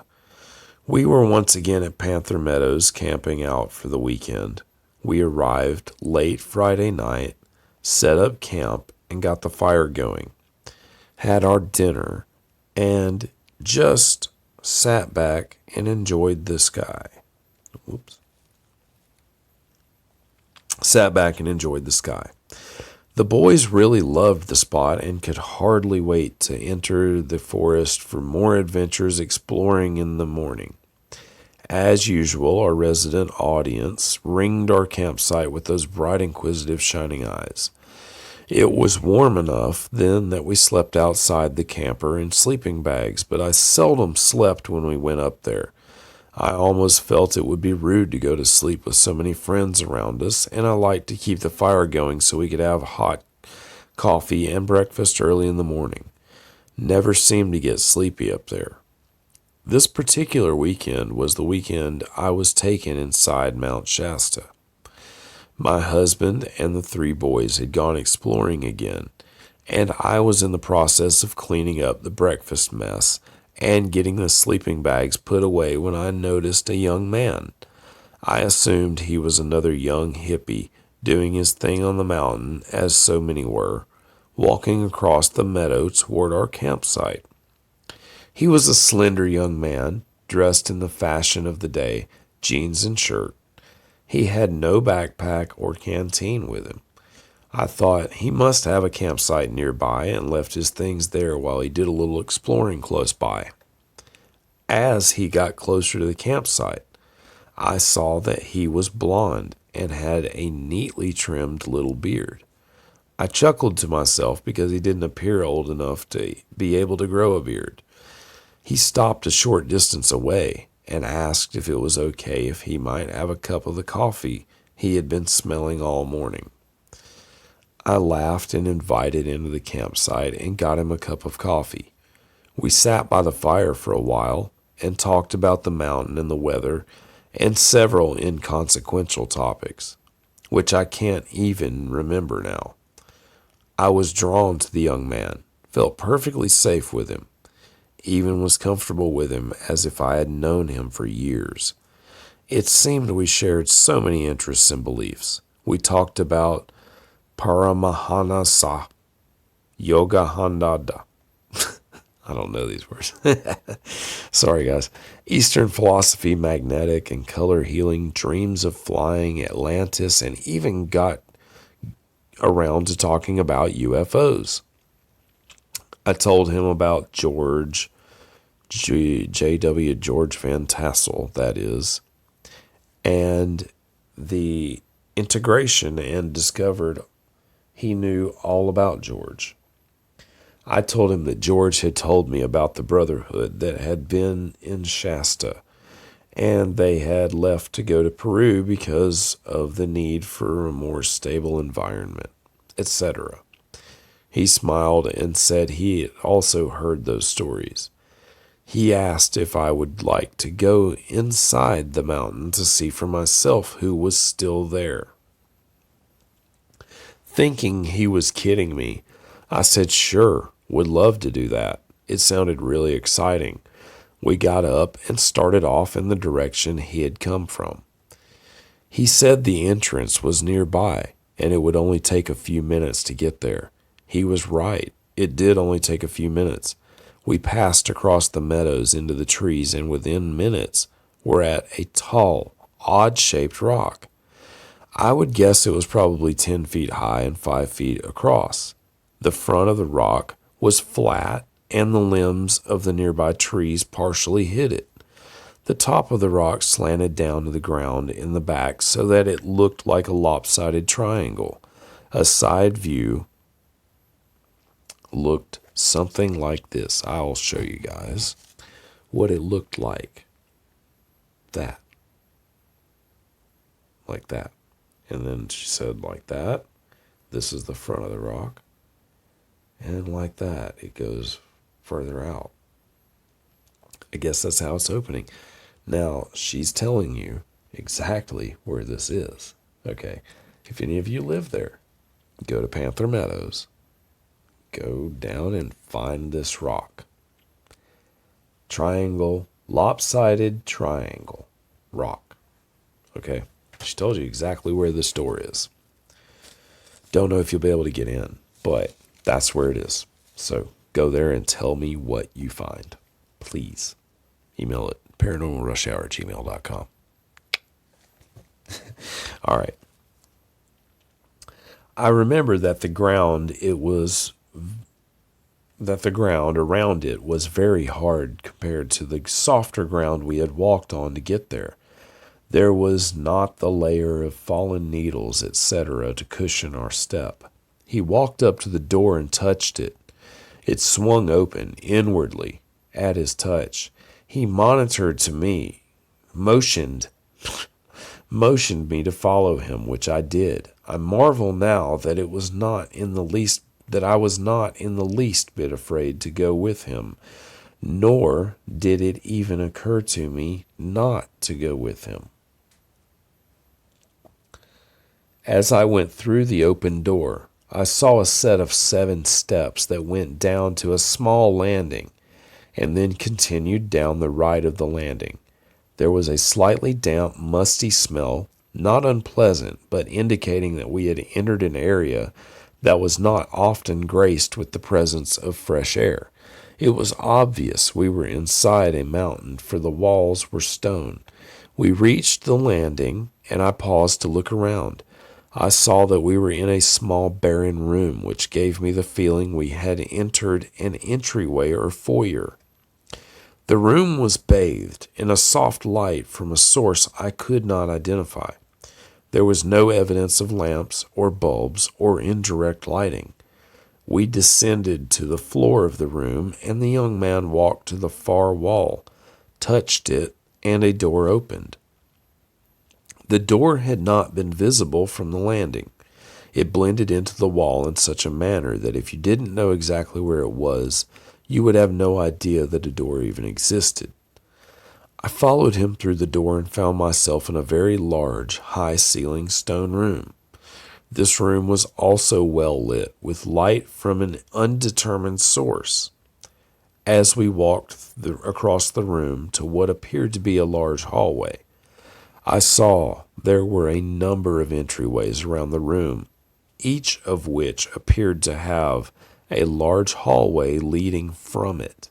we were once again at Panther Meadows camping out for the weekend. We arrived late Friday night, set up camp, and got the fire going. Had our dinner, and just sat back and enjoyed the sky. Sat back and enjoyed the sky. The boys really loved the spot and could hardly wait to enter the forest for more adventures exploring in the morning. As usual, our resident audience ringed our campsite with those bright, inquisitive, shining eyes. It was warm enough then that we slept outside the camper in sleeping bags, but I seldom slept when we went up there. I almost felt it would be rude to go to sleep with so many friends around us, and I liked to keep the fire going so we could have hot coffee and breakfast early in the morning. Never seemed to get sleepy up there. This particular weekend was the weekend I was taken inside Mount Shasta. My husband and the 3 boys had gone exploring again, and I was in the process of cleaning up the breakfast mess and getting the sleeping bags put away when I noticed a young man. I assumed he was another young hippie doing his thing on the mountain, as so many were, walking across the meadow toward our campsite. He was a slender young man, dressed in the fashion of the day, jeans and shirt. He had no backpack or canteen with him. I thought he must have a campsite nearby and left his things there while he did a little exploring close by. As he got closer to the campsite, I saw that he was blond and had a neatly trimmed little beard. I chuckled to myself because he didn't appear old enough to be able to grow a beard. He stopped a short distance away and asked if it was okay if he might have a cup of the coffee he had been smelling all morning. I laughed and invited him to the campsite and got him a cup of coffee. We sat by the fire for a while and talked about the mountain and the weather and several inconsequential topics, which I can't even remember now. I was drawn to the young man, felt perfectly safe with him, even was comfortable with him as if I had known him for years. It seemed we shared so many interests and beliefs. We talked about Paramahansa, Yoga Handada. I don't know these words. Sorry, guys. Eastern philosophy, magnetic and color healing, dreams of flying, Atlantis, and even got around to talking about UFOs. I told him about J.W. George Van Tassel, that is, and the integration, and discovered he knew all about George. I told him that George had told me about the brotherhood that had been in Shasta, and they had left to go to Peru because of the need for a more stable environment, etc. He smiled and said he had also heard those stories. He asked if I would like to go inside the mountain to see for myself who was still there. Thinking he was kidding me, I said sure, would love to do that. It sounded really exciting. We got up and started off in the direction he had come from. He said the entrance was nearby, and it would only take a few minutes to get there. He was right. It did only take a few minutes. We passed across the meadows into the trees, and within minutes were at a tall, odd-shaped rock. I would guess it was probably 10 feet high and 5 feet across. The front of the rock was flat, and the limbs of the nearby trees partially hid it. The top of the rock slanted down to the ground in the back so that it looked like a lopsided triangle. A side view looked something like this. I'll show you guys what it looked like. That. Like that. And then she said like that. This is the front of the rock. And like that, it goes further out. I guess that's how it's opening. Now, she's telling you exactly where this is. Okay, if any of you live there, go to Panther Meadows. Go down and find this rock. Triangle, lopsided triangle, rock. Okay, she told you exactly where this door is. Don't know if you'll be able to get in, but that's where it is. So go there and tell me what you find. Please email it paranormalrushhour@gmail.com. All right. I remember that the ground around it was very hard compared to the softer ground we had walked on to get there. There was not the layer of fallen needles, etc., to cushion our step. He walked up to the door and touched it. It swung open inwardly at his touch. He monitored to me, motioned me to follow him, which I did. I marvel now that I was not in the least bit afraid to go with him, nor did it even occur to me not to go with him. As I went through the open door, I saw a set of 7 steps that went down to a small landing and then continued down the right of the landing. There was a slightly damp, musty smell, not unpleasant, but indicating that we had entered an area that was not often graced with the presence of fresh air. It was obvious we were inside a mountain, for the walls were stone. We reached the landing, and I paused to look around. I saw that we were in a small, barren room, which gave me the feeling we had entered an entryway or foyer. The room was bathed in a soft light from a source I could not identify. There was no evidence of lamps or bulbs or indirect lighting. We descended to the floor of the room, and the young man walked to the far wall, touched it, and a door opened. The door had not been visible from the landing. It blended into the wall in such a manner that if you didn't know exactly where it was, you would have no idea that a door even existed. I followed him through the door and found myself in a very large, high-ceilinged stone room. This room was also well lit, with light from an undetermined source. As we walked across the room to what appeared to be a large hallway, I saw there were a number of entryways around the room, each of which appeared to have a large hallway leading from it.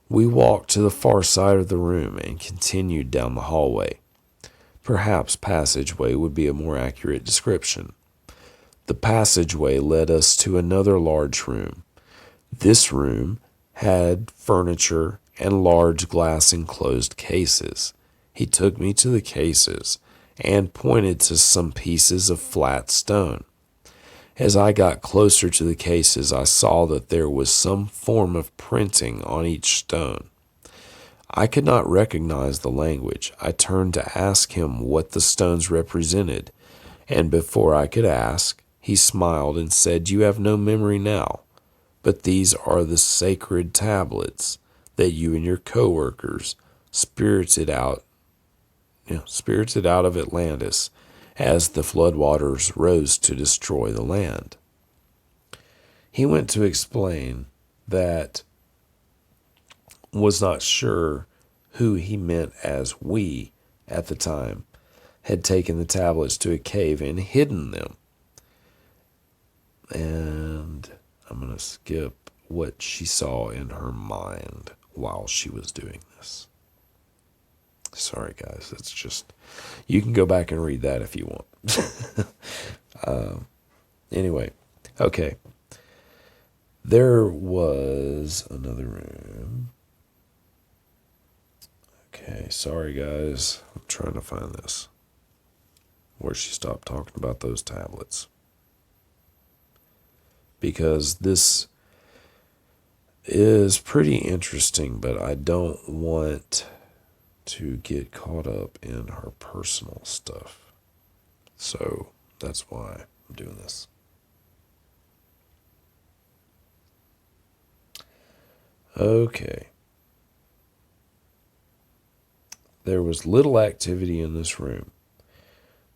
We walked to the far side of the room and continued down the hallway. Perhaps passageway would be a more accurate description. The passageway led us to another large room. This room had furniture and large glass enclosed cases. He took me to the cases and pointed to some pieces of flat stone. As I got closer to the cases, I saw that there was some form of printing on each stone. I could not recognize the language. I turned to ask him what the stones represented, and before I could ask, he smiled and said, "You have no memory now, but these are the sacred tablets that you and your co-workers spirited out of Atlantis as the floodwaters rose to destroy the land." He went to explain that was not sure who he meant as we, at the time, had taken the tablets to a cave and hidden them. And I'm going to skip what she saw in her mind while she was doing this. Sorry, guys. It's just, you can go back and read that if you want. Anyway, okay. There was another room. Okay, sorry, guys. I'm trying to find this. Where she stopped talking about those tablets. Because this is pretty interesting, but I don't want to get caught up in her personal stuff. So that's why I'm doing this. Okay. There was little activity in this room.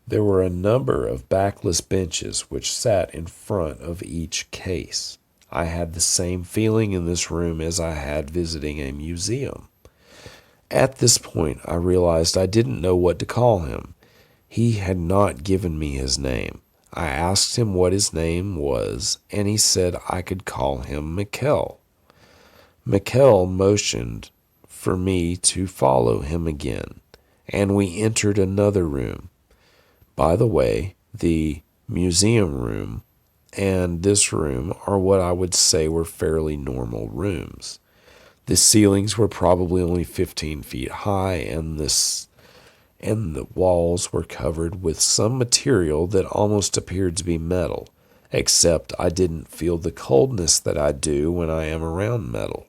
There were a number of backless benches which sat in front of each case. I had the same feeling in this room as I had visiting a museum. At this point, I realized I didn't know what to call him. He had not given me his name. I asked him what his name was, and he said I could call him Mikkel. Mikkel motioned for me to follow him again, and we entered another room. By the way, the museum room and this room are what I would say were fairly normal rooms. The ceilings were probably only 15 feet high, and the walls were covered with some material that almost appeared to be metal. except I didn't feel the coldness that I do when I am around metal,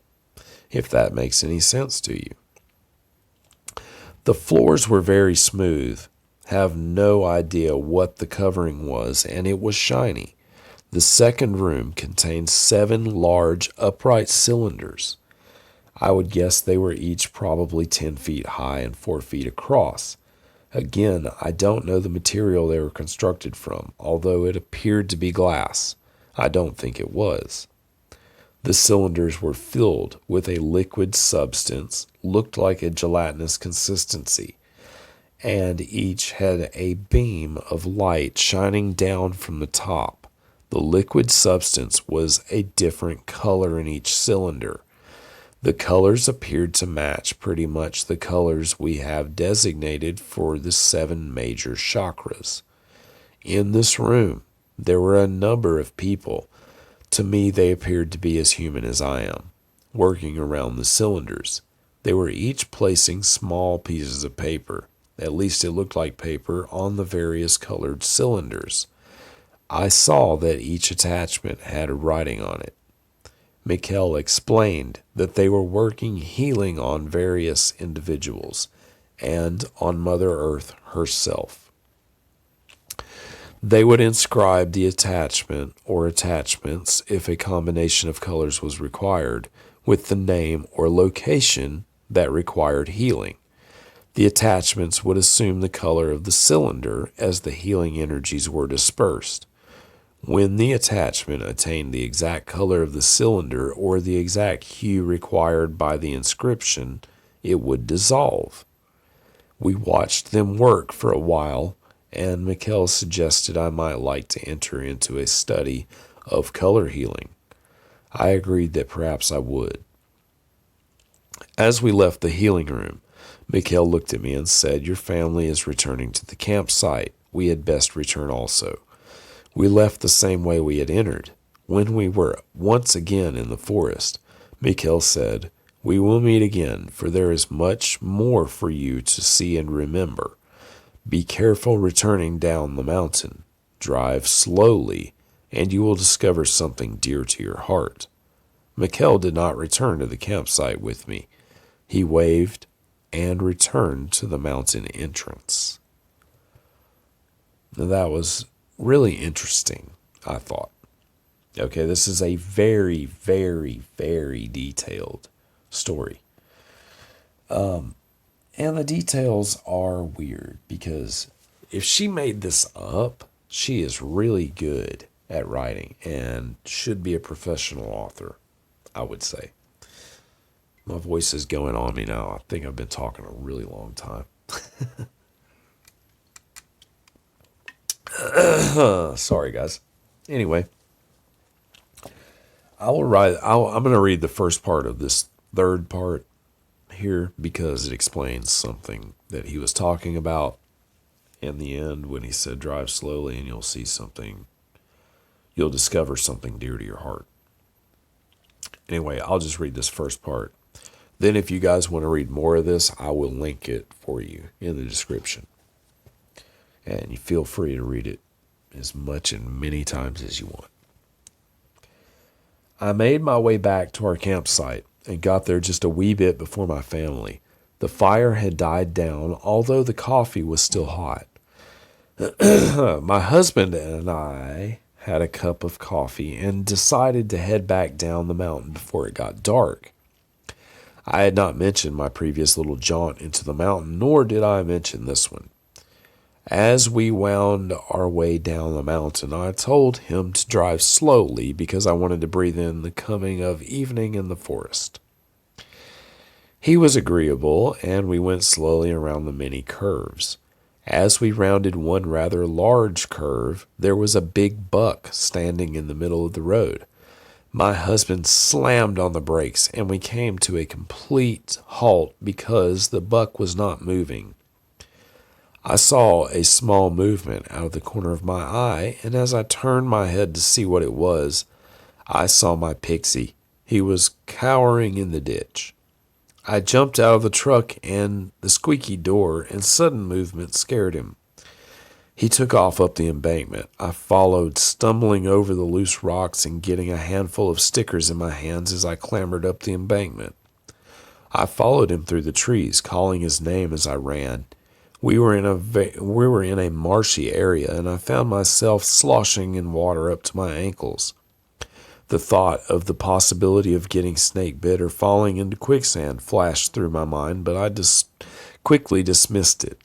if that makes any sense to you. The floors were very smooth, have no idea what the covering was, and it was shiny. The second room contained 7 large upright cylinders. I would guess they were each probably 10 feet high and 4 feet across. Again, I don't know the material they were constructed from, although it appeared to be glass. I don't think it was. The cylinders were filled with a liquid substance, looked like a gelatinous consistency, and each had a beam of light shining down from the top. The liquid substance was a different color in each cylinder. The colors appeared to match pretty much the colors we have designated for the 7 major chakras. In this room, there were a number of people. To me, they appeared to be as human as I am, working around the cylinders. They were each placing small pieces of paper, at least it looked like paper, on the various colored cylinders. I saw that each attachment had a writing on it. Mikkel explained that they were working healing on various individuals and on Mother Earth herself. They would inscribe the attachment or attachments, if a combination of colors was required, with the name or location that required healing. The attachments would assume the color of the cylinder as the healing energies were dispersed. When the attachment attained the exact color of the cylinder or the exact hue required by the inscription, it would dissolve. We watched them work for a while, and Mikkel suggested I might like to enter into a study of color healing. I agreed that perhaps I would. As we left the healing room, Mikkel looked at me and said, "Your family is returning to the campsite. We had best return also." We left the same way we had entered. When we were once again in the forest, Mikkel said, "We will meet again, for there is much more for you to see and remember. Be careful returning down the mountain. Drive slowly, and you will discover something dear to your heart." Mikkel did not return to the campsite with me. He waved and returned to the mountain entrance. Now, that was really interesting, I thought. Okay, this is a very, very, very detailed story. And the details are weird because if she made this up, she is really good at writing and should be a professional author, I would say. My voice is going on me now. I think I've been talking a really long time. Sorry, guys. Anyway, I'm going to read the first part of this third part here because it explains something that he was talking about in the end when he said, "Drive slowly and you'll see something. You'll discover something dear to your heart." Anyway, I'll just read this first part. Then if you guys want to read more of this, I will link it for you in the description. And you feel free to read it as much and many times as you want. I made my way back to our campsite and got there just a wee bit before my family. The fire had died down, although the coffee was still hot. My husband and I had a cup of coffee and decided to head back down the mountain before it got dark. I had not mentioned my previous little jaunt into the mountain, nor did I mention this one. As we wound our way down the mountain, I told him to drive slowly because I wanted to breathe in the coming of evening in the forest. He was agreeable, and we went slowly around the many curves. As we rounded one rather large curve, there was a big buck standing in the middle of the road. My husband slammed on the brakes, and we came to a complete halt because the buck was not moving. I saw a small movement out of the corner of my eye, and as I turned my head to see what it was, I saw my pixie. He was cowering in the ditch. I jumped out of the truck and the squeaky door and sudden movement scared him. He took off up the embankment. I followed, stumbling over the loose rocks and getting a handful of stickers in my hands as I clambered up the embankment. I followed him through the trees, calling his name as I ran. We were in a marshy area, and I found myself sloshing in water up to my ankles. The thought of the possibility of getting snake bit or falling into quicksand flashed through my mind, but I quickly dismissed it.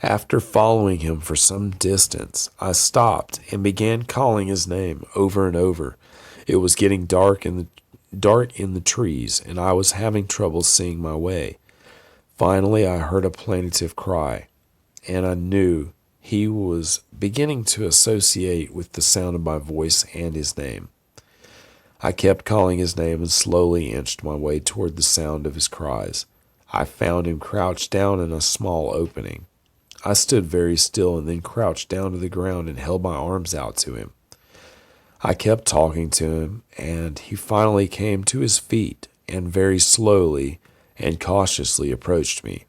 After following him for some distance, I stopped and began calling his name over and over. It was getting dark in the trees, and I was having trouble seeing my way. Finally, I heard a plaintive cry, and I knew he was beginning to associate with the sound of my voice and his name. I kept calling his name and slowly inched my way toward the sound of his cries. I found him crouched down in a small opening. I stood very still and then crouched down to the ground and held my arms out to him. I kept talking to him, and he finally came to his feet and very slowly and cautiously approached me.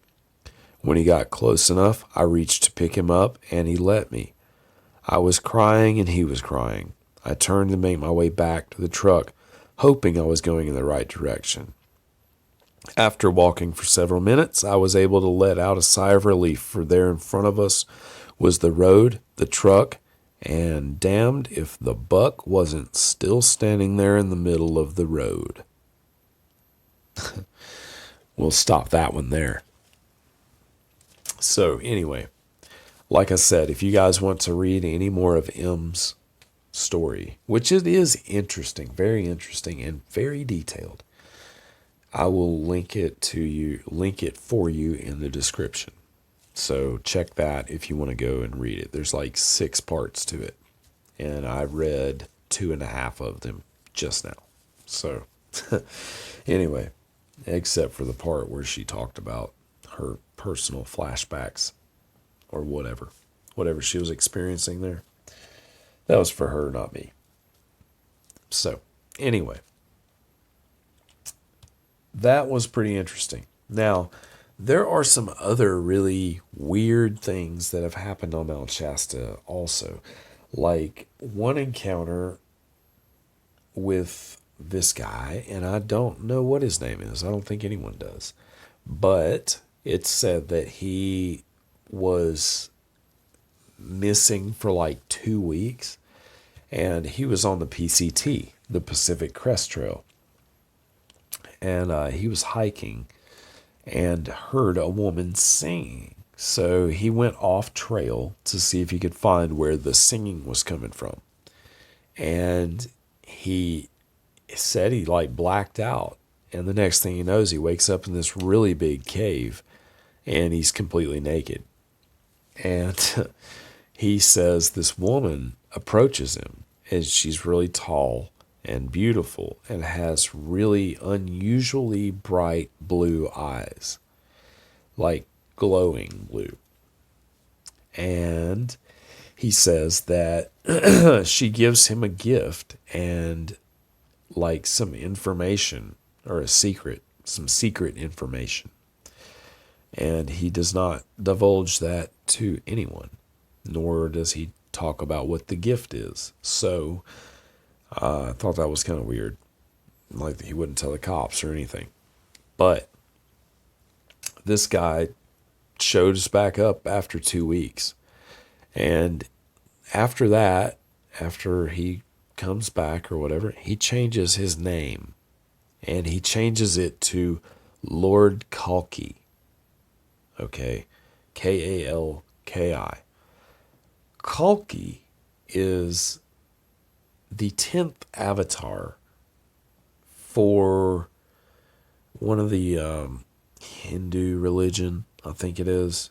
When he got close enough, I reached to pick him up, and he let me. I was crying, and he was crying. I turned to make my way back to the truck, hoping I was going in the right direction. After walking for several minutes, I was able to let out a sigh of relief, for there in front of us was the road, the truck, and damned if the buck wasn't still standing there in the middle of the road. We'll stop that one there. So anyway, like I said, if you guys want to read any more of M's story, which it is interesting, very interesting and very detailed, I will link it for you in the description. So check that if you want to go and read it. There's like 6 parts to it, and I read 2.5 of them just now. So anyway, except for the part where she talked about her personal flashbacks or whatever she was experiencing there. That was for her, not me. So anyway, that was pretty interesting. Now, there are some other really weird things that have happened on Mount Shasta also. Like one encounter with this guy, and I don't know what his name is. I don't think anyone does. But it said that he was missing for like 2 weeks, and he was on the PCT, the Pacific Crest Trail. And he was hiking and heard a woman singing. So he went off trail to see if he could find where the singing was coming from. And he said he like blacked out. And the next thing he knows, he wakes up in this really big cave and he's completely naked. And he says this woman approaches him, and she's really tall and beautiful and has really unusually bright blue eyes, like glowing blue. And he says that she gives him a gift and like some information or some secret information. And he does not divulge that to anyone, nor does he talk about what the gift is. So I thought that was kind of weird. Like he wouldn't tell the cops or anything. But this guy showed us back up after 2 weeks. And after that, after he comes back or whatever, he changes his name. And he changes it to Lord Kalki. Okay, Kalki. Kalki is the 10th avatar for one of the Hindu religion, I think it is.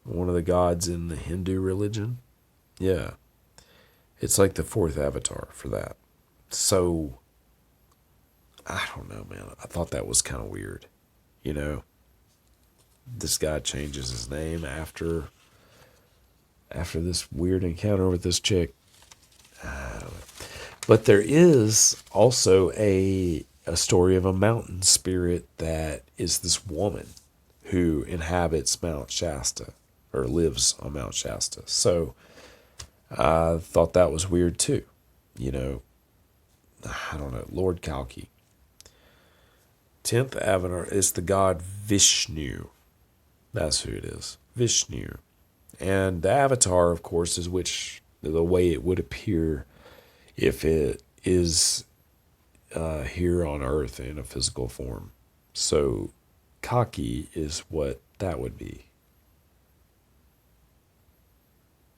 One of the gods in the Hindu religion. Yeah. It's like the 4th avatar for that. So, I don't know, man. I thought that was kind of weird. You know? This guy changes his name after this weird encounter with this chick. I don't know. But there is also a story of a mountain spirit that is this woman who inhabits Mount Shasta. or lives on Mount Shasta. So I thought that was weird too. You know, I don't know, Lord Kalki. 10th avatar is the god Vishnu. That's who it is, Vishnu. And the avatar, of course, is the way it would appear if it is here on Earth in a physical form. So Kaki is what that would be.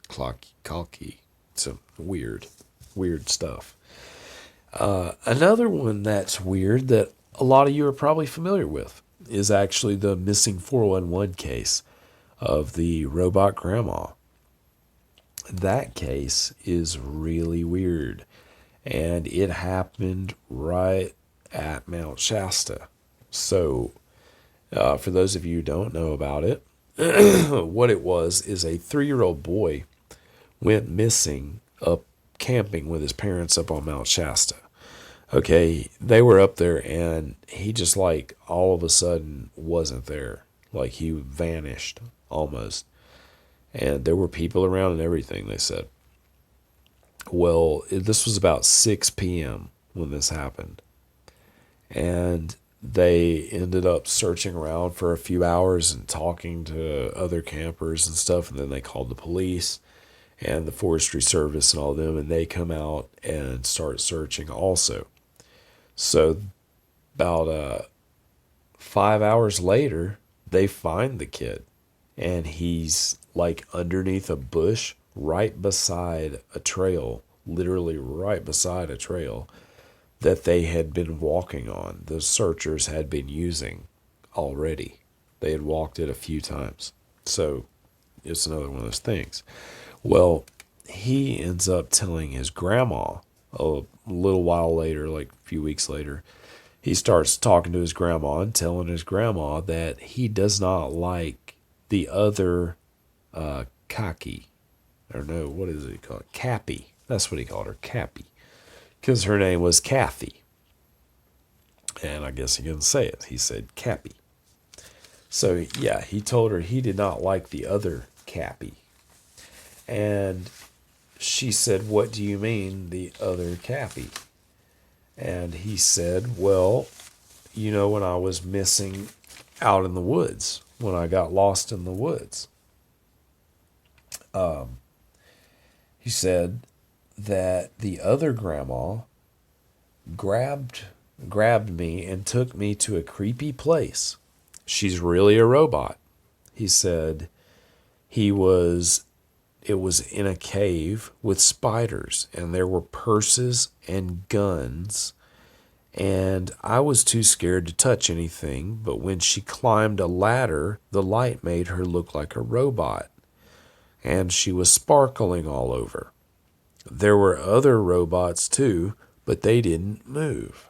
Kalki. Some weird stuff. Another one that's weird that a lot of you are probably familiar with is actually the missing 411 case of the robot grandma. That case is really weird, and it happened right at Mount Shasta. So, for those of you who don't know about it, what it was is a 3-year-old boy went missing up camping with his parents up on Mount Shasta. Okay, they were up there, and he just like all of a sudden wasn't there. Like he vanished almost. And there were people around and everything, they said. Well, this was about 6 p.m. when this happened. And they ended up searching around for a few hours and talking to other campers and stuff. And then they called the police and the Forestry Service and all them. And they come out and start searching also. So about 5 hours later, they find the kid. And he's like underneath a bush right beside a trail, literally right beside a trail that they had been walking on. The searchers had been using already. They had walked it a few times. So it's another one of those things. Well, he ends up telling his grandma a little while later, like a few weeks later. He starts talking to his grandma and telling his grandma that he does not like the other Kaki, or no, what is it called? Cappy. That's what he called her, Cappy, because her name was Kathy. And I guess he didn't say it. He said Cappy. So yeah, he told her he did not like the other Cappy. And she said, "What do you mean, the other Cappy?" And he said, "Well, you know, when I was missing out in the woods, when I got lost in the woods." He said that the other grandma grabbed me and took me to a creepy place. She's really a robot. He said it was in a cave with spiders, and there were purses and guns. And I was too scared to touch anything, but when she climbed a ladder, the light made her look like a robot. And she was sparkling all over. There were other robots too, but they didn't move.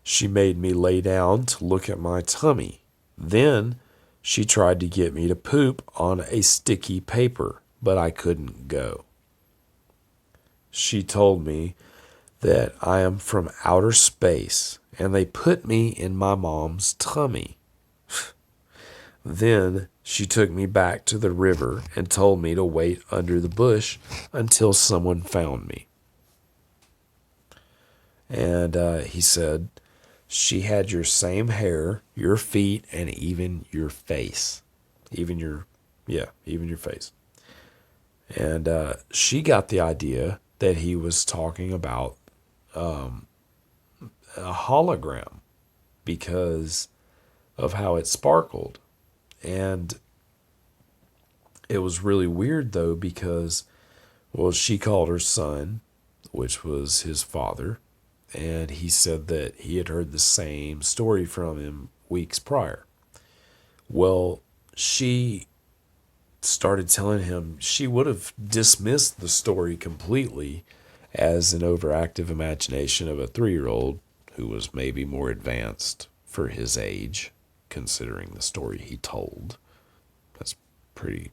She made me lay down to look at my tummy. Then she tried to get me to poop on a sticky paper, but I couldn't go. She told me that I am from outer space, and they put me in my mom's tummy. Then she took me back to the river and told me to wait under the bush until someone found me. And he said, she had your same hair, your feet, and even your face. Even your face. And she got the idea that he was talking about a hologram because of how it sparkled. And it was really weird, though, because, well, she called her son, which was his father, and he said that he had heard the same story from him weeks prior. Well, she started telling him she would have dismissed the story completely as an overactive imagination of a 3-year-old who was maybe more advanced for his age, considering the story he told. That's pretty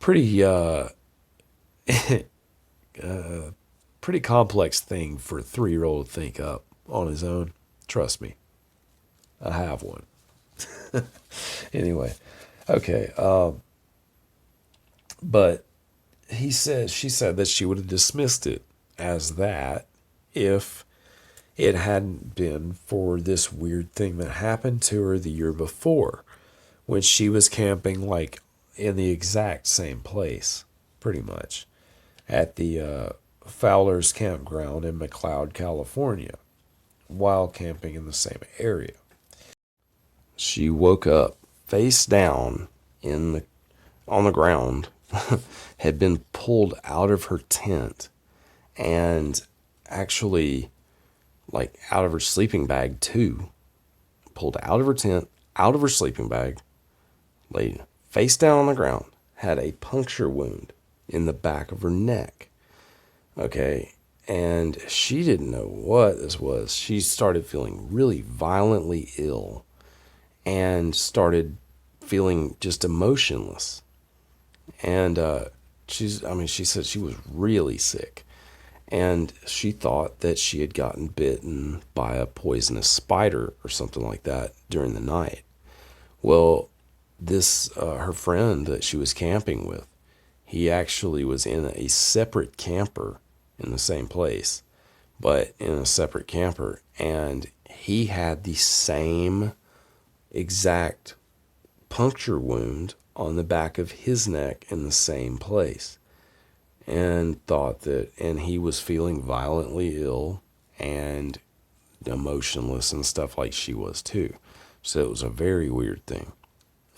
pretty complex thing for a 3-year-old to think up on his own. Trust me, I have one. Anyway, Okay. But she said that she would have dismissed it as that if it hadn't been for this weird thing that happened to her the year before when she was camping like in the exact same place, pretty much, at the Fowler's Campground in McLeod, California, while camping in the same area. She woke up face down in the on the ground, had been pulled out of her tent, and actually like out of her sleeping bag too. Pulled out of her tent, out of her sleeping bag, laid face down on the ground, had a puncture wound in the back of her neck. Okay. And she didn't know what this was. She started feeling really violently ill and started feeling just emotionless. And she said she was really sick. And she thought that she had gotten bitten by a poisonous spider or something like that during the night. Well, her friend that she was camping with, he actually was in a separate camper in the same place, but in a separate camper. And he had the same exact puncture wound on the back of his neck in the same place, and and he was feeling violently ill and emotionless and stuff like she was too. So it was a very weird thing.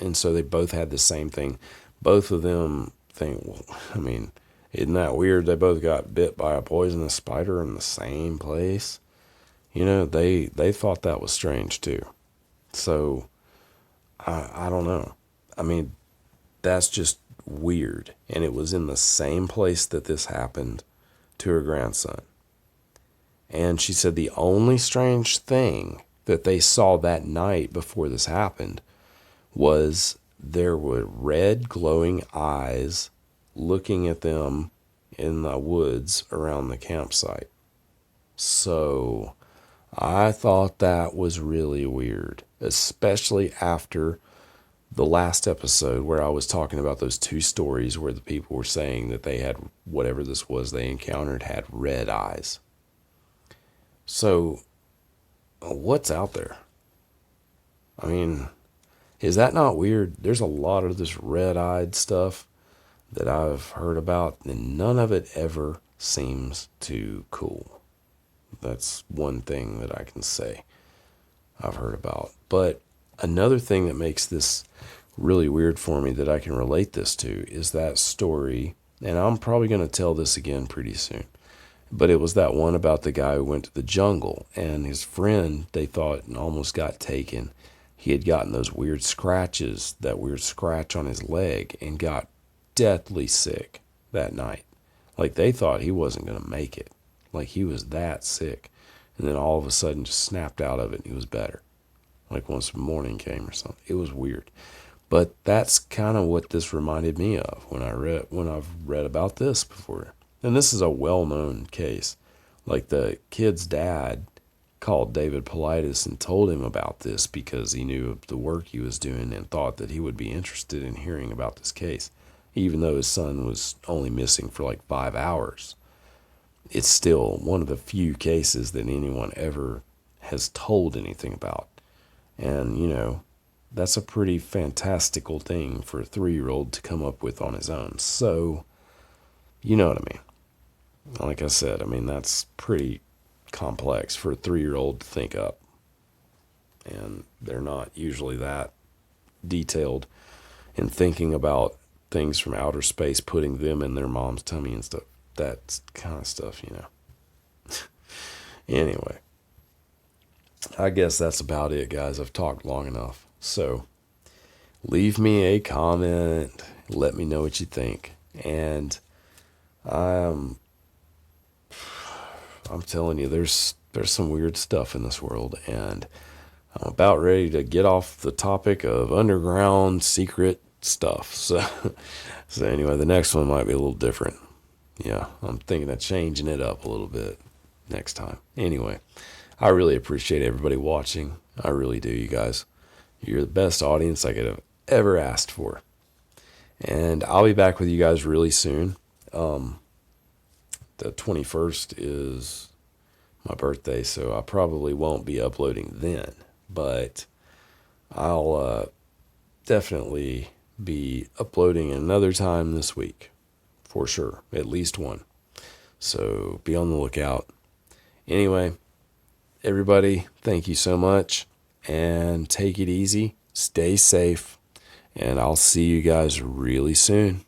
And so they both had the same thing. Both of them think, well, I mean, isn't that weird? They both got bit by a poisonous spider in the same place. They thought that was strange too. So I don't know. I mean, that's just weird. And it was in the same place that this happened to her grandson. And she said the only strange thing that they saw that night before this happened was there were red glowing eyes looking at them in the woods around the campsite. So I thought that was really weird, especially after the last episode where I was talking about those two stories where the people were saying that they had whatever this was they encountered had red eyes. So what's out there? I mean, is that not weird? There's a lot of this red-eyed stuff that I've heard about, and none of it ever seems too cool. That's one thing that I can say I've heard about. But another thing that makes this really weird for me that I can relate this to is that story, and I'm probably going to tell this again pretty soon, but it was that one about the guy who went to the jungle, and his friend, they thought, almost got taken. He had gotten those weird scratches, that weird scratch on his leg, and got deathly sick that night. Like, they thought he wasn't going to make it. Like, he was that sick. And then all of a sudden just snapped out of it and he was better. Like once morning came or something. It was weird. But that's kind of what this reminded me of when I've read about this before. And this is a well-known case. Like, the kid's dad called David Politis and told him about this because he knew of the work he was doing and thought that he would be interested in hearing about this case. Even though his son was only missing for like 5 hours, it's still one of the few cases that anyone ever has told anything about. And, that's a pretty fantastical thing for a 3-year-old to come up with on his own. So, you know what I mean. Like I said, that's pretty complex for a 3-year-old to think up. And they're not usually that detailed in thinking about things from outer space, putting them in their mom's tummy and stuff. That kind of stuff, Anyway, I guess that's about it, guys. I've talked long enough. So leave me a comment. Let me know what you think. And I'm telling you, there's some weird stuff in this world, and I'm about ready to get off the topic of underground secret stuff. So anyway, the next one might be a little different. Yeah, I'm thinking of changing it up a little bit next time. Anyway, I really appreciate everybody watching. I really do, you guys. You're the best audience I could have ever asked for. And I'll be back with you guys really soon. The 21st is my birthday, so I probably won't be uploading then. But I'll definitely be uploading another time this week. For sure. At least one. So be on the lookout. Anyway, everybody, thank you so much. And take it easy. Stay safe. And I'll see you guys really soon.